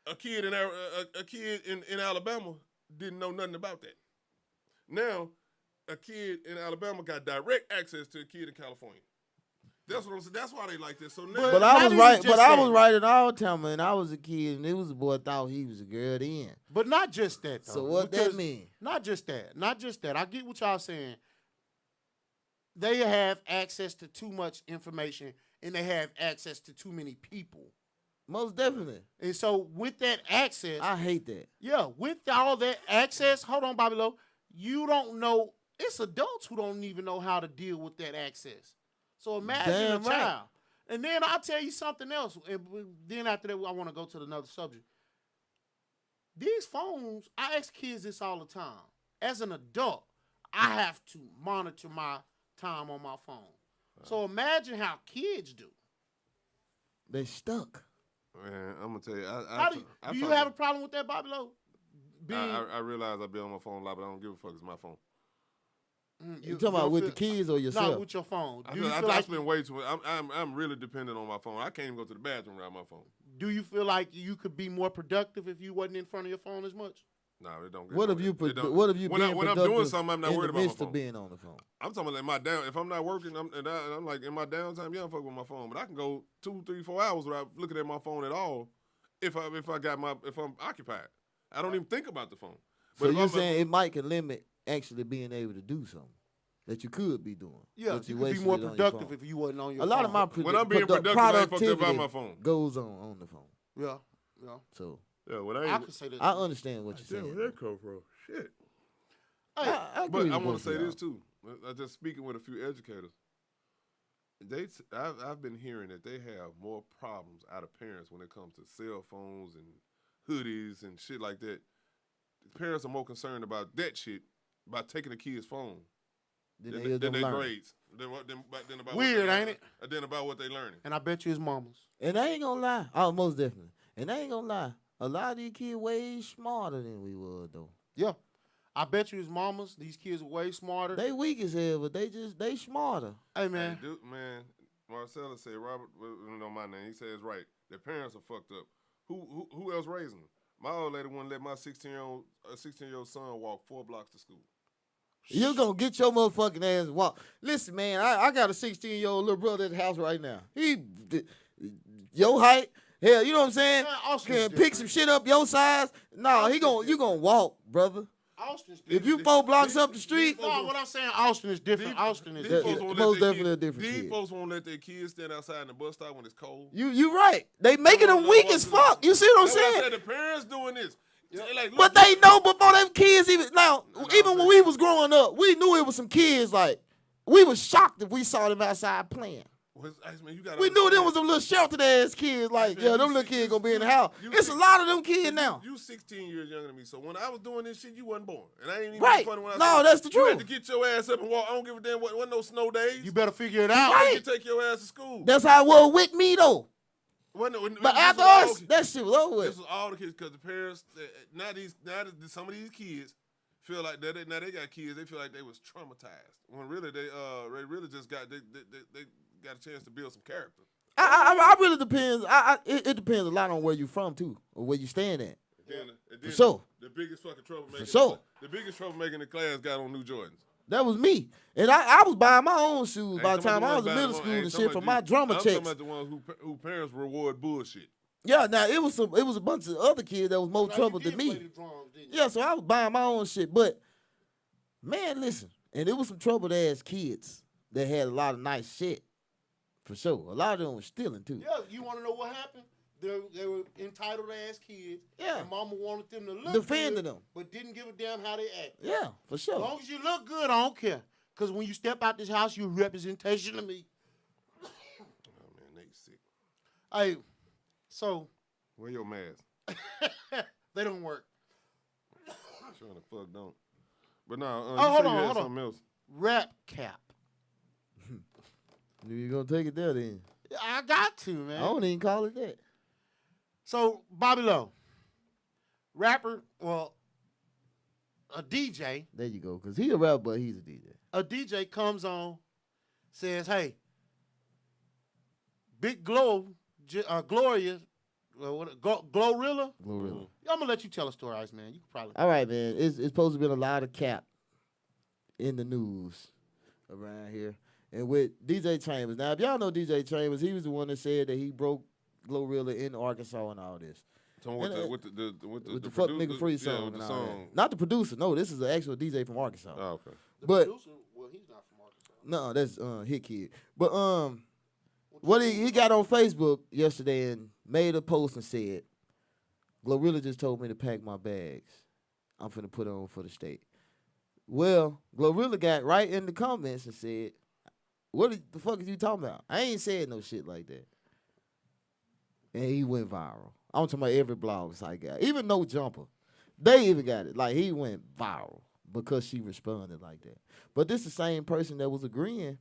a kid in Alabama didn't know nothing about that. Now, a kid in Alabama got direct access to a kid in California. That's what I'm saying. That's why they like this. So now, But not I was even right. just But I that. was right at all time when I was a kid, and it was a boy thought he was a girl then. But not just that, though. So what that because- mean? Not just that. Not just that. I get what y'all saying. They have access to too much information, and they have access to too many people. Most definitely. And so with that access, I hate that. yeah, with all that access, hold on, Bobby Lowe, you don't know. It's adults who don't even know how to deal with that access. So imagine Damn a right. child. And then I'll tell you something else. And then after that, I want to go to another subject. These phones, I ask kids this all the time. As an adult, I have to monitor my time on my phone. So imagine how kids do. They stuck. man, I'm gonna tell you. How do you have a problem with that, Bobby Lowe? I realize I be on my phone a lot, but I don't give a fuck. It's my phone. You talking about don't with feel- the kids or yourself? No, with your phone. I Do feel, you I, feel I like spend way too much. I'm really dependent on my phone. I can't even go to the bathroom without my phone. Do you feel like you could be more productive if you wasn't in front of your phone as much? No, it don't. What have you What have you when been when I'm productive doing something, I'm not in worried the about my midst phone. of being on the phone? I'm talking about like my down. If I'm not working, I'm like in my downtime. Yeah, I'm fucking with my phone, but I can go 2, 3, 4 hours without looking at my phone at all. If I'm occupied, I don't even think about the phone. So if you're I'm- saying it might can limit actually being able to do something that you could be doing. Yeah, but you could be wasted more it on your productive phone. if you wasn't on your A lot of phone. my When I'm being productive, I ain't fucked up productivity on my phone. goes on the phone. Yeah. So Yeah, when I can say that. I understand what you're Damn, saying. where that come from? Shit. Hey, I agree But with I want both to say of y'all. this too. I just speaking with a few educators. I've been hearing that they have more problems out of parents when it comes to cell phones and hoodies and shit like that. Parents are more concerned about that shit, about taking the kid's phone, Then than they is their gonna learn. grades. Than about Weird, what they ain't it? Than about what they learning. and I bet you his mama's. And I ain't gonna lie. Oh, most definitely. And I ain't gonna lie. A lot of these kids way smarter than we were though. Yeah. I bet you his mama's. These kids are way smarter. They weak as hell, but they smarter. Hey, man. Hey, dude, man, Marcella said, Robert, know my name. He says right. Their parents are fucked up. Who else raising them? My old lady wouldn't let my 16-year-old son walk 4 blocks to school. You gonna get your motherfucking ass walk. Listen, man, I got a 16-year-old little brother at the house right now. He your height, Hell, you know what I'm saying? Man, Austin's Can pick different. some shit up your size. No, you Austin's gonna walk, brother. Austin's If different. you 4 blocks up the street, No, what I'm saying, Austin is different. Austin is These That- folks different. won't most let their definitely a kids, different These kid. folks won't let their kids stand outside in the bus stop when it's cold. you right. They making them weak as fuck. You see what I'm That's why I saying? said the parents doing this. They like, look, But they know before them kids even now. No, Even I'm when we was growing up, we knew it was some kids. Like we was shocked if we saw them outside playing. Man, you gotta We knew understand. them was them little sheltered ass kids. Like Man, yeah, you them little see- kids you- gonna be in the you- house. you It's see- a lot of them kids now. You 16 years younger than me, so when I was doing this shit, you wasn't born, and I ain't even Right. funny when I No, said, that's the You had truth. to get your ass up and walk. I don't give a damn. Wasn't no snow days. You better figure it out. Right. You take your ass to school. That's how it was with me though. But this after was all- us, that shit was over This with. was all the kids because the parents. Some of these kids feel like that. Now they got kids. They feel like they was traumatized when really they really just got they got a chance to build some character. I really depends. It depends a lot on where you from too, or where you staying at. And then For sure. The biggest fucking troublemaker. For sure. The biggest troublemaker in the class got on New Jordans. That was me, and I was buying my own shoes by Ain't the time talking I about was the in ones middle buying school them, and ain't shit talking for about my you. drama I'm checks. talking about the ones who parents reward bullshit. Yeah, now it was a bunch of other kids that was more Now, you trouble did than play me. the drums, didn't you? Yeah, so I was buying my own shit, but man, listen, and it was some troubled ass kids that had a lot of nice shit, for sure. A lot of them was stealing too. Yeah, you want to know what happened? They were entitled ass kids. Yeah. And mama wanted them to look Defending good, them. but didn't give a damn how they act. Yeah, for As sure. long as you look good, I don't care. Because when you step out this house, you're a representation of me. Oh man, they sick. Hey, so Wear your mask. they don't work. Sure the fuck don't. But no, Oh, you hold said on, you had hold on. something else. Rap cap. You gonna take it there then? Yeah, I got to, man. I don't even call it that. So, Bobby Lowe, rapper, well, a DJ. There you go, cause he a rapper, but he's a DJ. A DJ comes on, says, "Hey, Big Glow, Gloria, Glorilla." Glorilla. I'm gonna let you tell a story, Ice Man. You can probably. All right, man. It's supposed to be a lot of cap in the news around here. And with DJ Chambers. Now, if y'all know DJ Chambers, he was the one that said that he broke Glorilla in Arkansas and all this. Talking And, with the fuck produ- nigga free yeah, song with and the all that. song. Not the producer. No, this is an actual DJ from Arkansas. Oh, okay. The but producer, well, he's not from Arkansas. no, that's Hit Kid. But what he got on Facebook yesterday and made a post and said, Glorilla just told me to pack my bags. I'm finna put on for the state. Well, Glorilla got right in the comments and said, what the fuck are you talking about? I ain't said no shit like that. And he went viral. I'm talking about every blog site got. Even No Jumper. They even got it. Like he went viral because she responded like that. But this the same person that was agreeing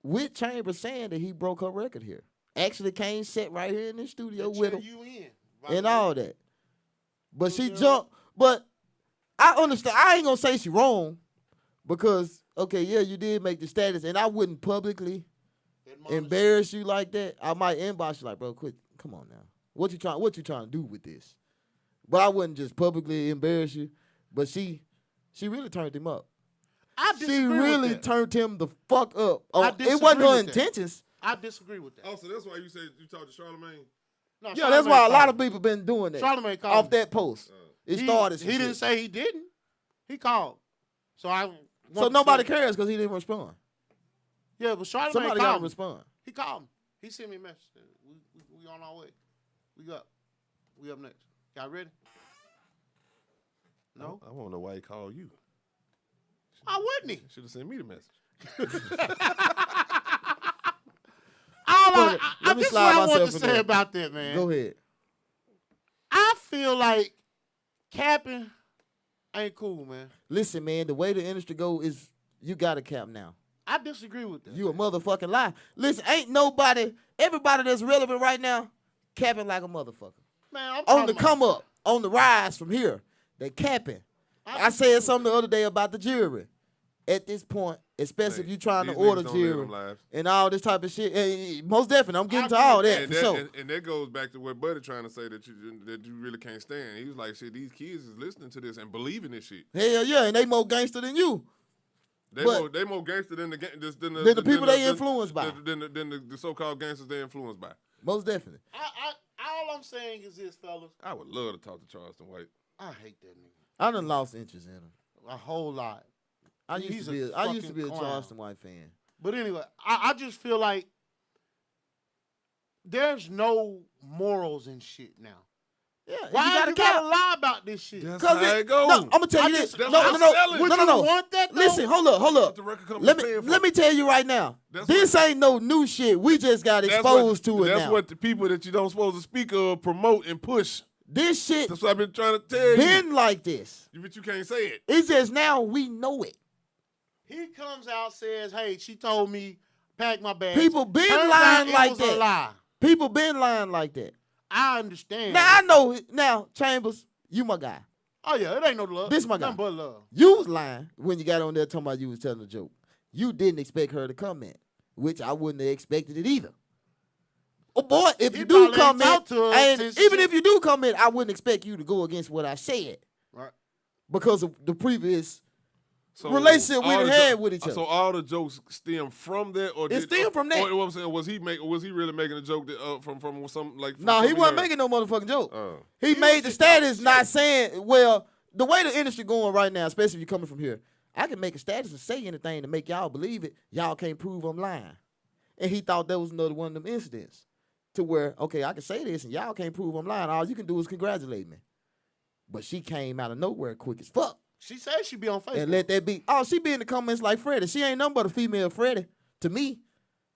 with Chambers saying that he broke her record here. Actually came set right here in the studio They with cheer him you in, and Bobby Lowe. all that. But she Yeah. jumped. But I understand. I ain't gonna say she wrong because okay, yeah, you did make the status, and I wouldn't publicly Admonish embarrass you like that. I might inbox you like, bro, quit. Come on now. What you trying to do with this? But I wouldn't just publicly embarrass you. But she really turned him up. I She disagree really with that. turned him the fuck up. I It wasn't disagree her with that. intentions. I disagree with that. Oh, so that's why you said you talked to Charlamagne? No, Yeah, that's Charlamagne why a lot called of people been doing that. Charlamagne called off me. that post. It started. some He didn't shit. say he didn't. He called. So I. So want to nobody say- cares because he didn't respond. Yeah, but Charlamagne Somebody called got to me. respond. He called me. He sent me a message. We on our way. We up. We up next. Y'all ready? No? I want to know why he called you. Why wouldn't he? Should have sent me the message. Let me This is slide what I want myself to in say there. about that, man. Go ahead. I feel like capping ain't cool, man. Listen, man, the way the industry go is you got to cap now. I disagree with that. You a motherfucking lie. Listen, ain't nobody, everybody that's relevant right now, capping like a motherfucker. Man, I'm On talking the about- come up, on the rise from here, they capping. I said something the other day about the jury. At this point, especially if you trying to These order niggas don't live jury them lives. and all this type of shit, most definitely, I'm getting to I agree all with that And for that, sure. and that goes back to what Buddy trying to say that you really can't stand. He was like, shit, these kids is listening to this and believing this shit. Hell yeah, and they more gangster than you. They more gangster than the than the people they influenced by. than the so-called gangsters they influenced by. Most definitely. I all I'm saying is this, fellas. I would love to talk to Charleston White. I hate that nigga. I done lost interest in him. A whole lot. I He's used a to be a fucking Charleston White fan. But anyway, I just feel like there's no morals and shit now. Yeah, Why you gotta lie about this shit? That's how it goes. No, I'm gonna tell you this. That's No, how no, I no, sell it. Would no, no, you no. want that, though? Listen, hold up. What the record company's paying for. Let me tell you right now. That's This ain't no new shit. We just got exposed to it now. That's what the people that you don't supposed to speak of promote and push. This shit That's what I've been trying to tell you. been like this. But you can't say it. It's just now we know it. He comes out, says, "Hey, she told me pack my bags." People been Turns lying out like it was that. A lie. People been lying like that. I understand. Now I know it. Now Chambers, you my guy. Oh yeah, it ain't no love. This my guy. Nothing but love. You was lying when you got on there talking about you was telling a joke. You didn't expect her to comment, which I wouldn't have expected it either. Oh boy, if He you do probably ain't comment, talked to her and since even she- if you do comment, I wouldn't expect you to go against what I said Right. because of the previous So relationship we all done the had with each other. So all the jokes stem from that, or It stem from that. Or what I'm saying, was he really making a joke that, from some like? No, he wasn't making no motherfucking joke. He He made was the just talking status not saying, well, the way the industry going right now, especially if you're coming from here, I can make a status and say anything to make y'all believe it. Y'all can't prove I'm lying. And he thought that was another one of them incidents to where, okay, I can say this and y'all can't prove I'm lying. All you can do is congratulate me. But she came out of nowhere quick as fuck She said she be on Facebook. and let that be. Oh, she be in the comments like Freddie. She ain't nothing but a female Freddie to me.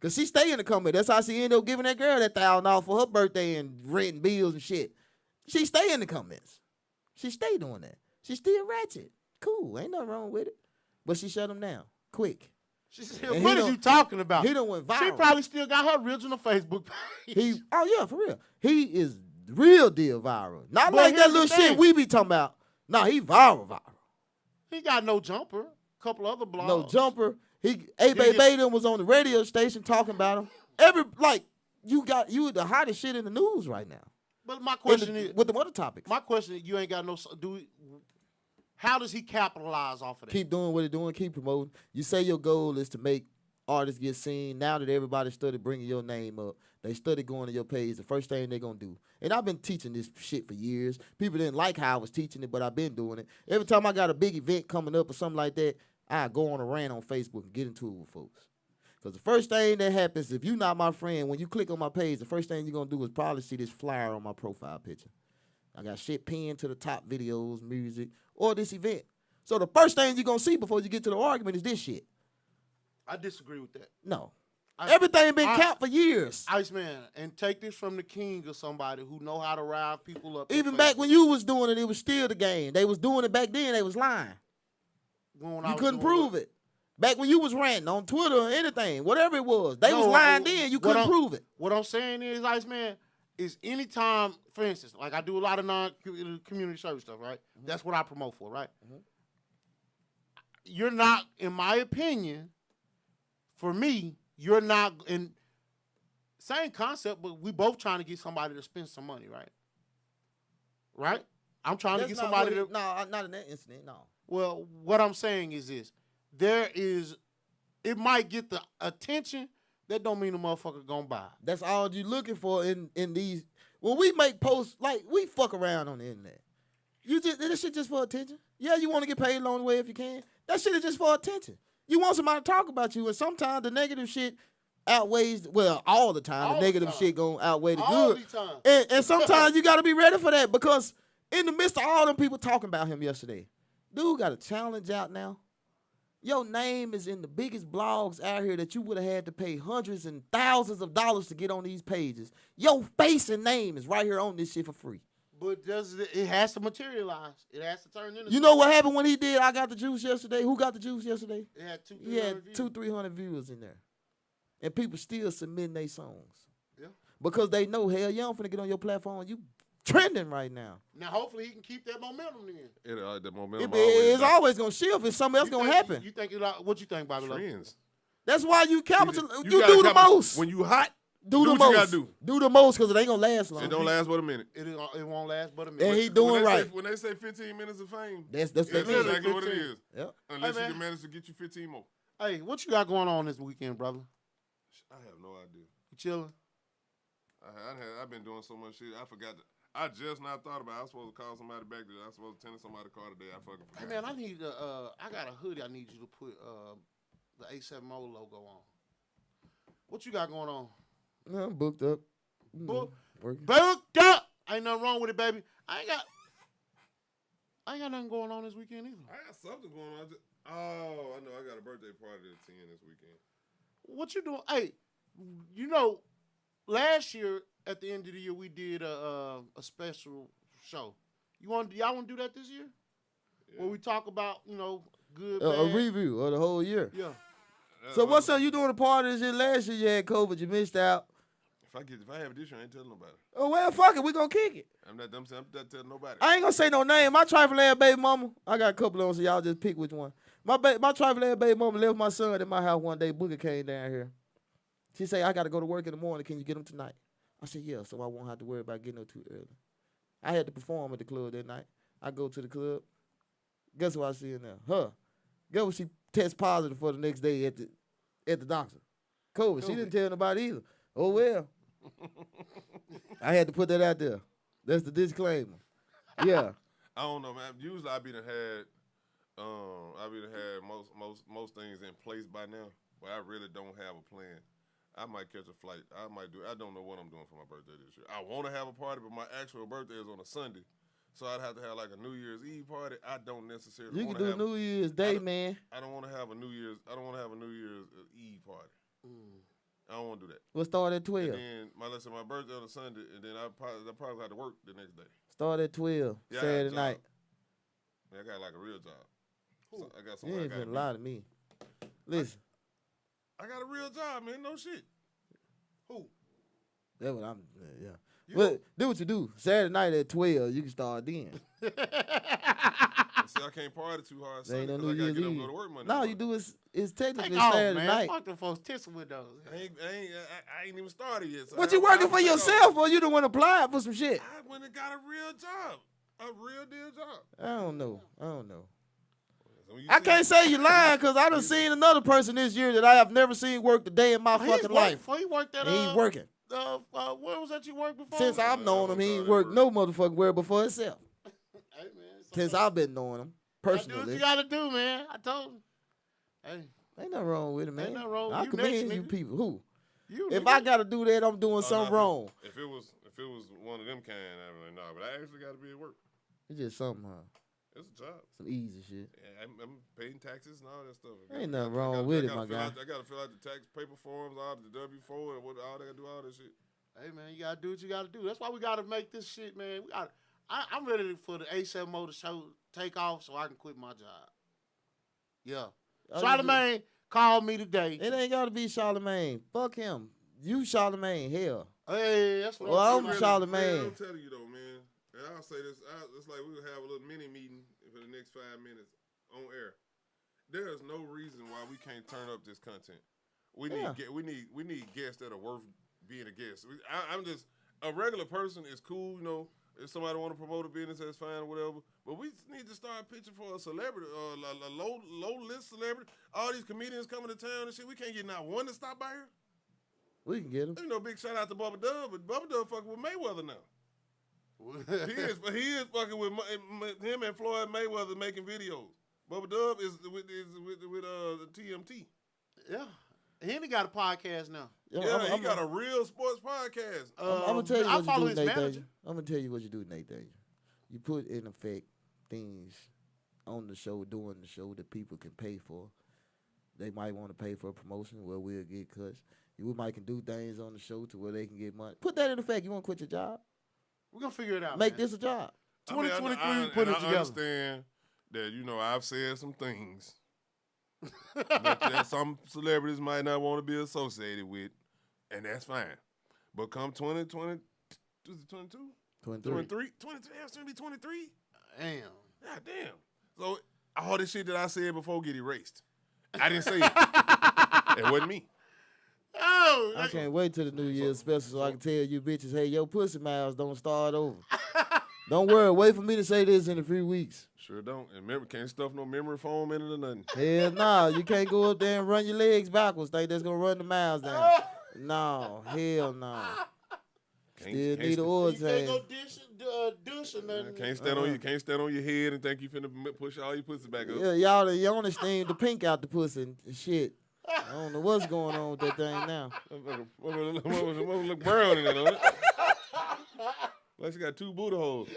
Because she stay in the comments. That's how she ended up giving that girl that $1,000 for her birthday and renting bills and shit. She stay in the comments. She stay doing that. She still ratchet. Cool. Ain't nothing wrong with it. But she shut him down quick. She said, And "What he is don't- you talking about?" He done went viral. She probably still got her original Facebook page. Oh, yeah, for real. He is real deal viral. Not But like that here's the little shit thing. we be talking about. No, he viral. He got no jumper. Couple other blogs. No jumper. Baby them was on the radio station talking about him. You the hottest shit in the news right now. But my question is, with the other topics. my question is, you ain't got no. How does he capitalize off of that? Keep doing what they're doing. Keep promoting. You say your goal is to make artists get seen. Now that everybody started bringing your name up, they started going to your page. The first thing they're going to do. And I've been teaching this shit for years. People didn't like how I was teaching it, but I've been doing it. Every time I got a big event coming up or something like that, I go on a rant on Facebook and get into it with folks. Because the first thing that happens, if you're not my friend, when you click on my page, the first thing you're going to do is probably see this flyer on my profile picture. I got shit pinned to the top, videos, music, or this event. So the first thing you're going to see before you get to the argument is this shit. I disagree with that. No. I- Everything been capped for years. Iceman, and take this from the king or somebody who know how to rile people up. Even back when you was doing it, it was still the game. They was doing it back then. They was lying. You couldn't prove it. Back when you was ranting on Twitter or anything, whatever it was, they was lying then. You couldn't prove it. What I'm saying is, Iceman, is anytime, for instance, like I do a lot of non-community service stuff, right? Mm-hmm. That's what I promote for, right? Mm-hmm. You're not, in my opinion, for me, you're not in same concept, but we both trying to get somebody to spend some money, right? Right? I'm trying to get somebody to. No, not in that incident. No. Well, what I'm saying is this: it might get the attention. That don't mean the motherfucker gonna buy. That's all you looking for in these. When we make posts, like we fuck around on the internet. This shit just for attention. Yeah, you want to get paid along the way if you can. That shit is just for attention. You want somebody to talk about you, and sometimes the negative shit outweighs. Well, all the time, the negative shit gonna outweigh the All good. the time. And sometimes you gotta be ready for that because in the midst of all them people talking about him yesterday, dude got a challenge out now. Your name is in the biggest blogs out here that you would have had to pay hundreds and thousands of dollars to get on these pages. Your face and name is right here on this shit for free. But it has to materialize. It has to turn into. You know what happened when he did I Got the Juice yesterday? Who got the juice yesterday? It had He had 200-300 viewers in there. And people still submitting their songs. Yeah. Because they know, hell, you don't finna get on your platform. You trending right now. Now, hopefully, he can keep that momentum then. The momentum It's always gonna shift if something else gonna happen. You think what you think, Bobby? trends. That's why you capital. You gotta do the most. When you hot, do the what most. you gotta do. Do the most because it ain't gonna last long. It don't last but a minute. It won't last but a minute. And he doing when right. When they say 15 minutes of fame, That's that's means. exactly what it 15. is. Yep. Unless Hey, you man. can manage to get you 15 more. Hey, what you got going on this weekend, brother? I have no idea. You chilling? I've been doing so much shit. I forgot. I just not thought about it. I was supposed to call somebody back. I was supposed to tend somebody's car today. I fucking forgot. Hey man, I need I got a hoodie. I need you to put the A7O logo on. What you got going on? No, I'm booked up. Booked up. Ain't nothing wrong with it, baby. I ain't got nothing going on this weekend either. I got something going on. I know. I got a birthday party at 10 this weekend. What you doing? Hey, you know, last year at the end of the year we did a special show. Y'all want to do that this year? Yeah. Where we talk about good, bad. A review of the whole year. Yeah. So what's up? You doing a party this year? Last year you had COVID. You missed out. If I have it this year, I ain't telling nobody. Oh well, fuck it. We gonna kick it. I'm not telling nobody. I ain't gonna say no name. My trifling ass baby mama. I got a couple of them, so y'all just pick which one. My trifling ass baby mama left my son at my house one day. Booger came down here. She said, I got to go to work in the morning. Can you get him tonight? I said, yeah, so I won't have to worry about getting up too early. I had to perform at the club that night. I go to the club. Guess what I see in there? Her. Guess what she test positive for the next day at the doctor? COVID. She didn't tell nobody either. Oh, well. I had to put that out there. That's the disclaimer. Yeah. I don't know, man. Usually I be done had most things in place by now, but I really don't have a plan. I might catch a flight. I don't know what I'm doing for my birthday this year. I want to have a party, but my actual birthday is on a Sunday, so I'd have to have like a New Year's Eve party. I don't necessarily. You can do New Year's Day, man. I don't want to have a New Year's Eve party. I don't want to do that. We'll start at 12. And then my birthday on a Sunday, and then I probably have to work the next day. Start at 12 Saturday night. Man, I got like a real job. So I got something. You ain't finna lie to me. Listen. I got a real job, man. No shit. Who? That's what I'm. Yeah. Well, do what you do. Saturday night at 12, you can start then. See, I can't party too hard. Sunday ain't no New Year's Eve. Go to work Monday. No, you do it's technically Take off, Saturday man. night. Fuck them folks tissing windows. I ain't even started yet. So What you working for yourself, or you don't want to apply for some shit? I went and got a real job, a real deal job. I don't know. I can't say you lying because I done seen another person this year that I have never seen work a day in my fucking life. He worked at he ain't working. Where was that you worked before? Since I've known him, he ain't worked no motherfucking where before himself. Hey, man, since I've been knowing him personally. Do what you gotta do, man. I told him. Hey, ain't nothing wrong with it, man. Ain't nothing wrong with I you. commend you people. Who? You. If I gotta do that, I'm doing something wrong. If it was one of them kind, I mean, no. But I actually got to be at work. It's just something, huh? It's a job. Some easy shit. Yeah, I'm paying taxes and all that stuff. Ain't nothing wrong with it, my guy. I got to fill out the tax paper forms, all the W-4, and all they got to do, all that shit. Hey, man, you got to do what you got to do. That's why we got to make this shit, man. I'm ready for the A7O to take off so I can quit my job. Yeah. Charlamagne called me today. It ain't got to be Charlamagne. Fuck him. You Charlamagne, hell. Hey, that's what I'm Charlamagne. Man, I'm telling you, though, man. And I'll say this. It's like we'll have a little mini meeting for the next 5 minutes on air. There is no reason why we can't turn up this content. We need guests that are worth being a guest. I'm just a regular person is cool, you know. If somebody want to promote a business, that's fine or whatever. But we need to start pitching for a celebrity, a low list celebrity. All these comedians coming to town and shit. We can't get not one to stop by here. We can get him. You know, big shout out to Bubba Dub, but Bubba Dub fucking with Mayweather now. he is fucking with him and Floyd Mayweather making videos. Bubba Dub is with TMT. Yeah. He got a podcast now. Yeah, he got a real sports podcast. I'm gonna tell you what you do, Nathan. I'm gonna tell you what you do, Nathan. You put in effect things on the show, doing the show that people can pay for. They might want to pay for a promotion where we'll get cuts. We might can do things on the show to where they can get money. Put that in effect. You want to quit your job? We're going to figure it out, Make this a job. 2023, we put it together. I understand that, you know, I've said some things that some celebrities might not want to be associated with, and that's fine. But come 2020, is it 22? 23? 23? That's going to be 23? Damn. God damn. So all this shit that I said before get erased. I didn't say it. It wasn't me. Oh, I can't wait till the New Year's special so I can tell you bitches, hey, your pussy mouths don't start over. Don't worry, wait for me to say this in a few weeks. Sure don't. And remember, can't stuff no memory foam in it or nothing. Hell nah, you can't go up there and run your legs backwards. Think that's gonna run the mouths down. No, hell no. Still need an oil You can't go change. douche or nothing. Can't stand on your head and think you finna push all your pussy back up. Yeah, y'all you only steam the pink out the pussy and shit. I don't know what's going on with that thing now. Motherfucker look brown in it, don't it? Like she got 2 booty holes.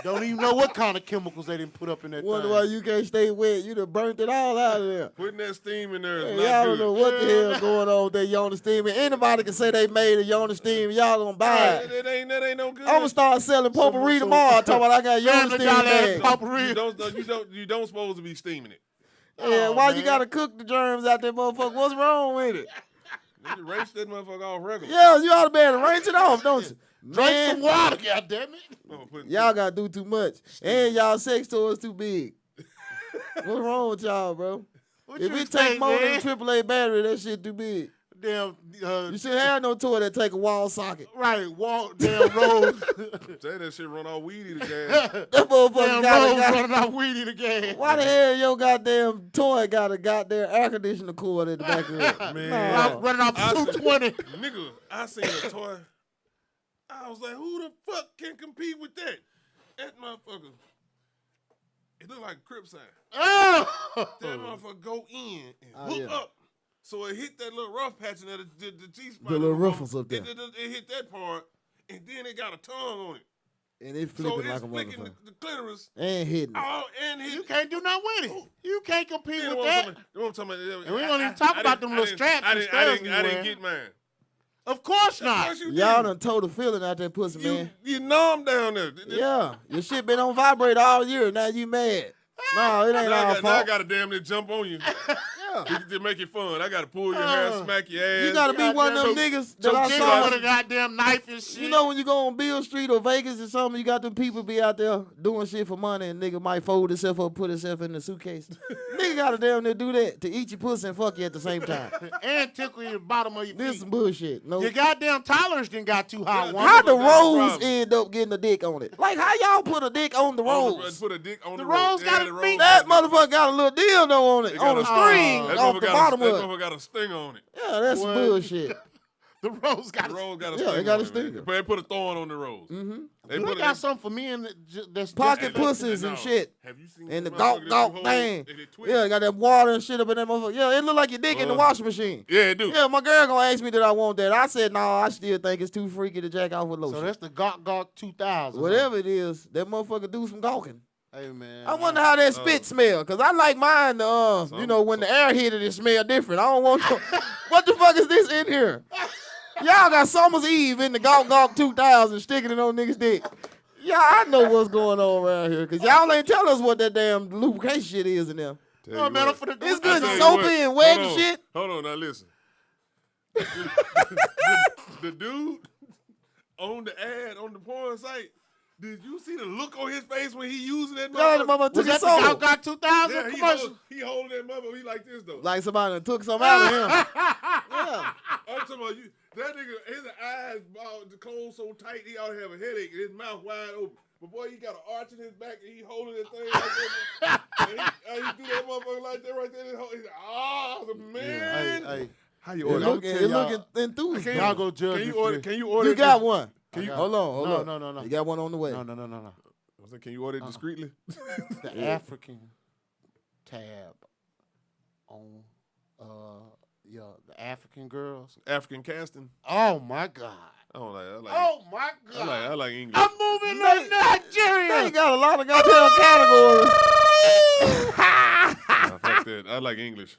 Don't even know what kind of chemicals they didn't put up in that Wonder thing. why you can't stay wet. You done burnt it all out of there. Putting that steam in there is Hey, not y'all good. don't know what the hell going on with that Yona steam. And anybody can say they made a Yona steam. Y'all gonna buy it. That ain't no good. I'm gonna start selling potpourri tomorrow. Talking about I got Yona Family steam Dollar bags. potpourri. You don't supposed to be steaming it. Yeah, Oh, why man. you gotta cook the germs out there, motherfucker? What's wrong with it? You rinse that motherfucker off regular. Yeah, you ought to be able to rinse it off, don't you? Drink some Man, water, goddammit. y'all gotta do too much. And y'all sex toys too big. What's wrong with y'all, bro? What If you it expect, take more man? than AAA battery, that shit too big. Damn, You should have no toy that take a wall socket. right, walk damn road. Say that shit run all weedy to gas. That motherfucker Damn got road a running out weedy again. Why the hell your goddamn toy got a goddamn air conditioner cord at the back of it? Man. No. Running off I 220. Nigga, I seen a toy. I was like, who the fuck can compete with that? That motherfucker. It look like a crip sign. Oh! That motherfucker go in and hook yeah. up. So it hit that little rough patch in there, the G-spot. The little ruffles up there. It hit that part, and then it got a tongue on it. And it So flipping it's like a flicking motherfucker. the clitoris. And hitting it. Oh, and hit. You can't do nothing with it. You can't compete Then with what I'm that. talking- what I'm talking about- And we don't even talk about them little straps and studs I you didn't wear. get mine. Of course Of not. course you Y'all didn't. done told the feeling out there pussy, man. You numb down there. Yeah. Your shit been on vibrate all year. Now you mad. No, it ain't Now our I fault. got to damn near jump on you Yeah. to make it fun. I got to pull your hair, smack your ass. You gotta be one of them Goddamn niggas that I Jigga saw. with a goddamn knife and shit. You know when you go on Beale Street or Vegas or something, you got them people be out there doing shit for money and nigga might fold himself up, put himself in the suitcase. Nigga gotta damn near do that to eat your pussy and fuck you at the same time. and tickle your bottom of your This feet. some bullshit. No. Your goddamn tolerance done got too hot. Yeah, One. How the That's the rose problem. end up getting a dick on it? Like how y'all put a dick on the rose? Put a dick on The the rose rose. got the a rose meat- That got a dick. motherfucker got a little dildo on it, It got on a a- string That off the motherfucker bottom that of it. motherfucker got a sting on it. Yeah, that's some What? bullshit. The rose got. The rose got a Yeah, stinger. it got a on it, man. stinger. They put a thorn on the rose. Mm-hmm. They They put got it. something for men that's Pocket just- pussies and shit. Have you seen And the them gawk motherfuckers that gawk you hold thing. and they twist? Yeah, got that water and shit up in that motherfucker. Yeah, it look like your dick in the washing machine. Yeah, it do. Yeah, my girl gonna ask me that I want that. I said, no, I still think it's too freaky to jack off with lotion. So that's the Gawk Gawk 2000. Whatever it is, that motherfucker do some gawking. Hey man. I wonder how that spit smell, cause I like mine. You know, when the air hit it, it smell different. I don't want to. What the fuck is this in here? Y'all got Summer's Eve in the Gawk Gawk 2000 sticking it on niggas' dick. Yeah, I know what's going on around here, cause y'all ain't tell us what that damn lubrication shit is in there. Tell Oh you man, I'm what. finna do It's it. good Tell to you soapy what. and wet Hold and on. shit. Hold on, now listen. The dude on the ad on the porn site. Did you see the look on his face when he using that Y'all the motherfucker? motherfucker took Was his that the soul. Gawk Gawk 2000 Yeah, commercial? he holding that motherfucker. He like this though. Like somebody done took something out of him. Yeah. I'm talking about you. That nigga, his eyes closed so tight he ought to have a headache and his mouth wide open. But boy, he got an arch in his back and he holding that thing like that. And he do that motherfucker like that right there. He's like, man. Hey, How you It order? looking tell y'all. enthused. Can y'all go judge Can you me order? for Can you order? You got one. Can you- Hold on, hold No, on. no, no, no. You got one on the way. no. I was like, can you order it discreetly? The African tab on the African girls. African casting. Oh my God. I don't like. Oh my God. I like English. I'm moving to They Nigeria. got a lot of goddamn categories. Fuck that. I like English.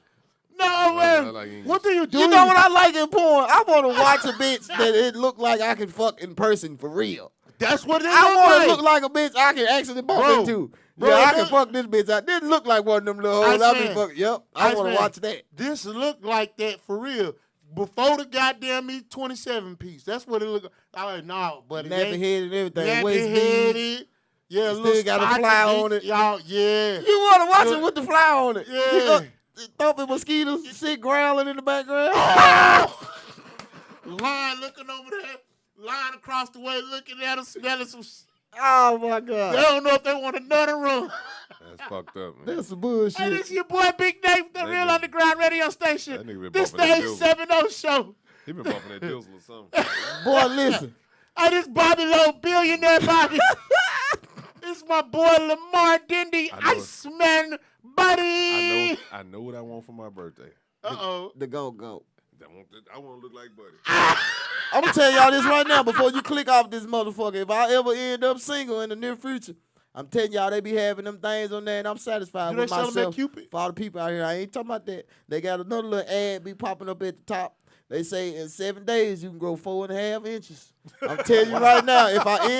No I man. like English. What do you do? You know what I like in porn? I want to watch a bitch that it look like I can fuck in person for real. That's what it I want like. to look like a bitch I can actually bump Bro, into. bro, Yeah, I look- can fuck this bitch. I didn't look like one of them little hoes. I be Iceman. fucking. Yep, I want Iceman. to watch that. This look like that for real. Before the goddamn me 27 piece. That's what it look like. I like, nah, but it Nappy ain't head and everything. nappy Waist beads. headed. Yeah, Still little got a spots fly and on beats. it. Y'all, yeah. You want to watch Yeah. it with the fly on it? Yeah. You know, thumping mosquitoes, shit growling in the background. Line looking over there. Line across the way looking at us, smelling some Oh my They god, don't know if they want another room. That's fucked up, man. that's some Hey, bullshit. this your boy Big Nate, the That Real nigga- Underground Radio that Station. nigga been This bumping that day silver. 7-0 show. He been bumping that Dizzle or something. Boy, listen. Hey, this Bobby Lowe billionaire Bobby. This my boy Lamar Dindy, I know it. Iceman buddy. I know what I want for my birthday. Uh-oh. The go. I want to look like Buddy. I'm going to tell y'all this right now before you click off this motherfucker. If I ever end up single in the near future, I'm telling y'all they be having them things on there, and I'm satisfied Do they with sell them at myself. Cupid? For all the people out here, I ain't talking about that. They got another little ad be popping up at the top. They say in 7 days you can grow 4.5 inches. I'm telling you right now, if I end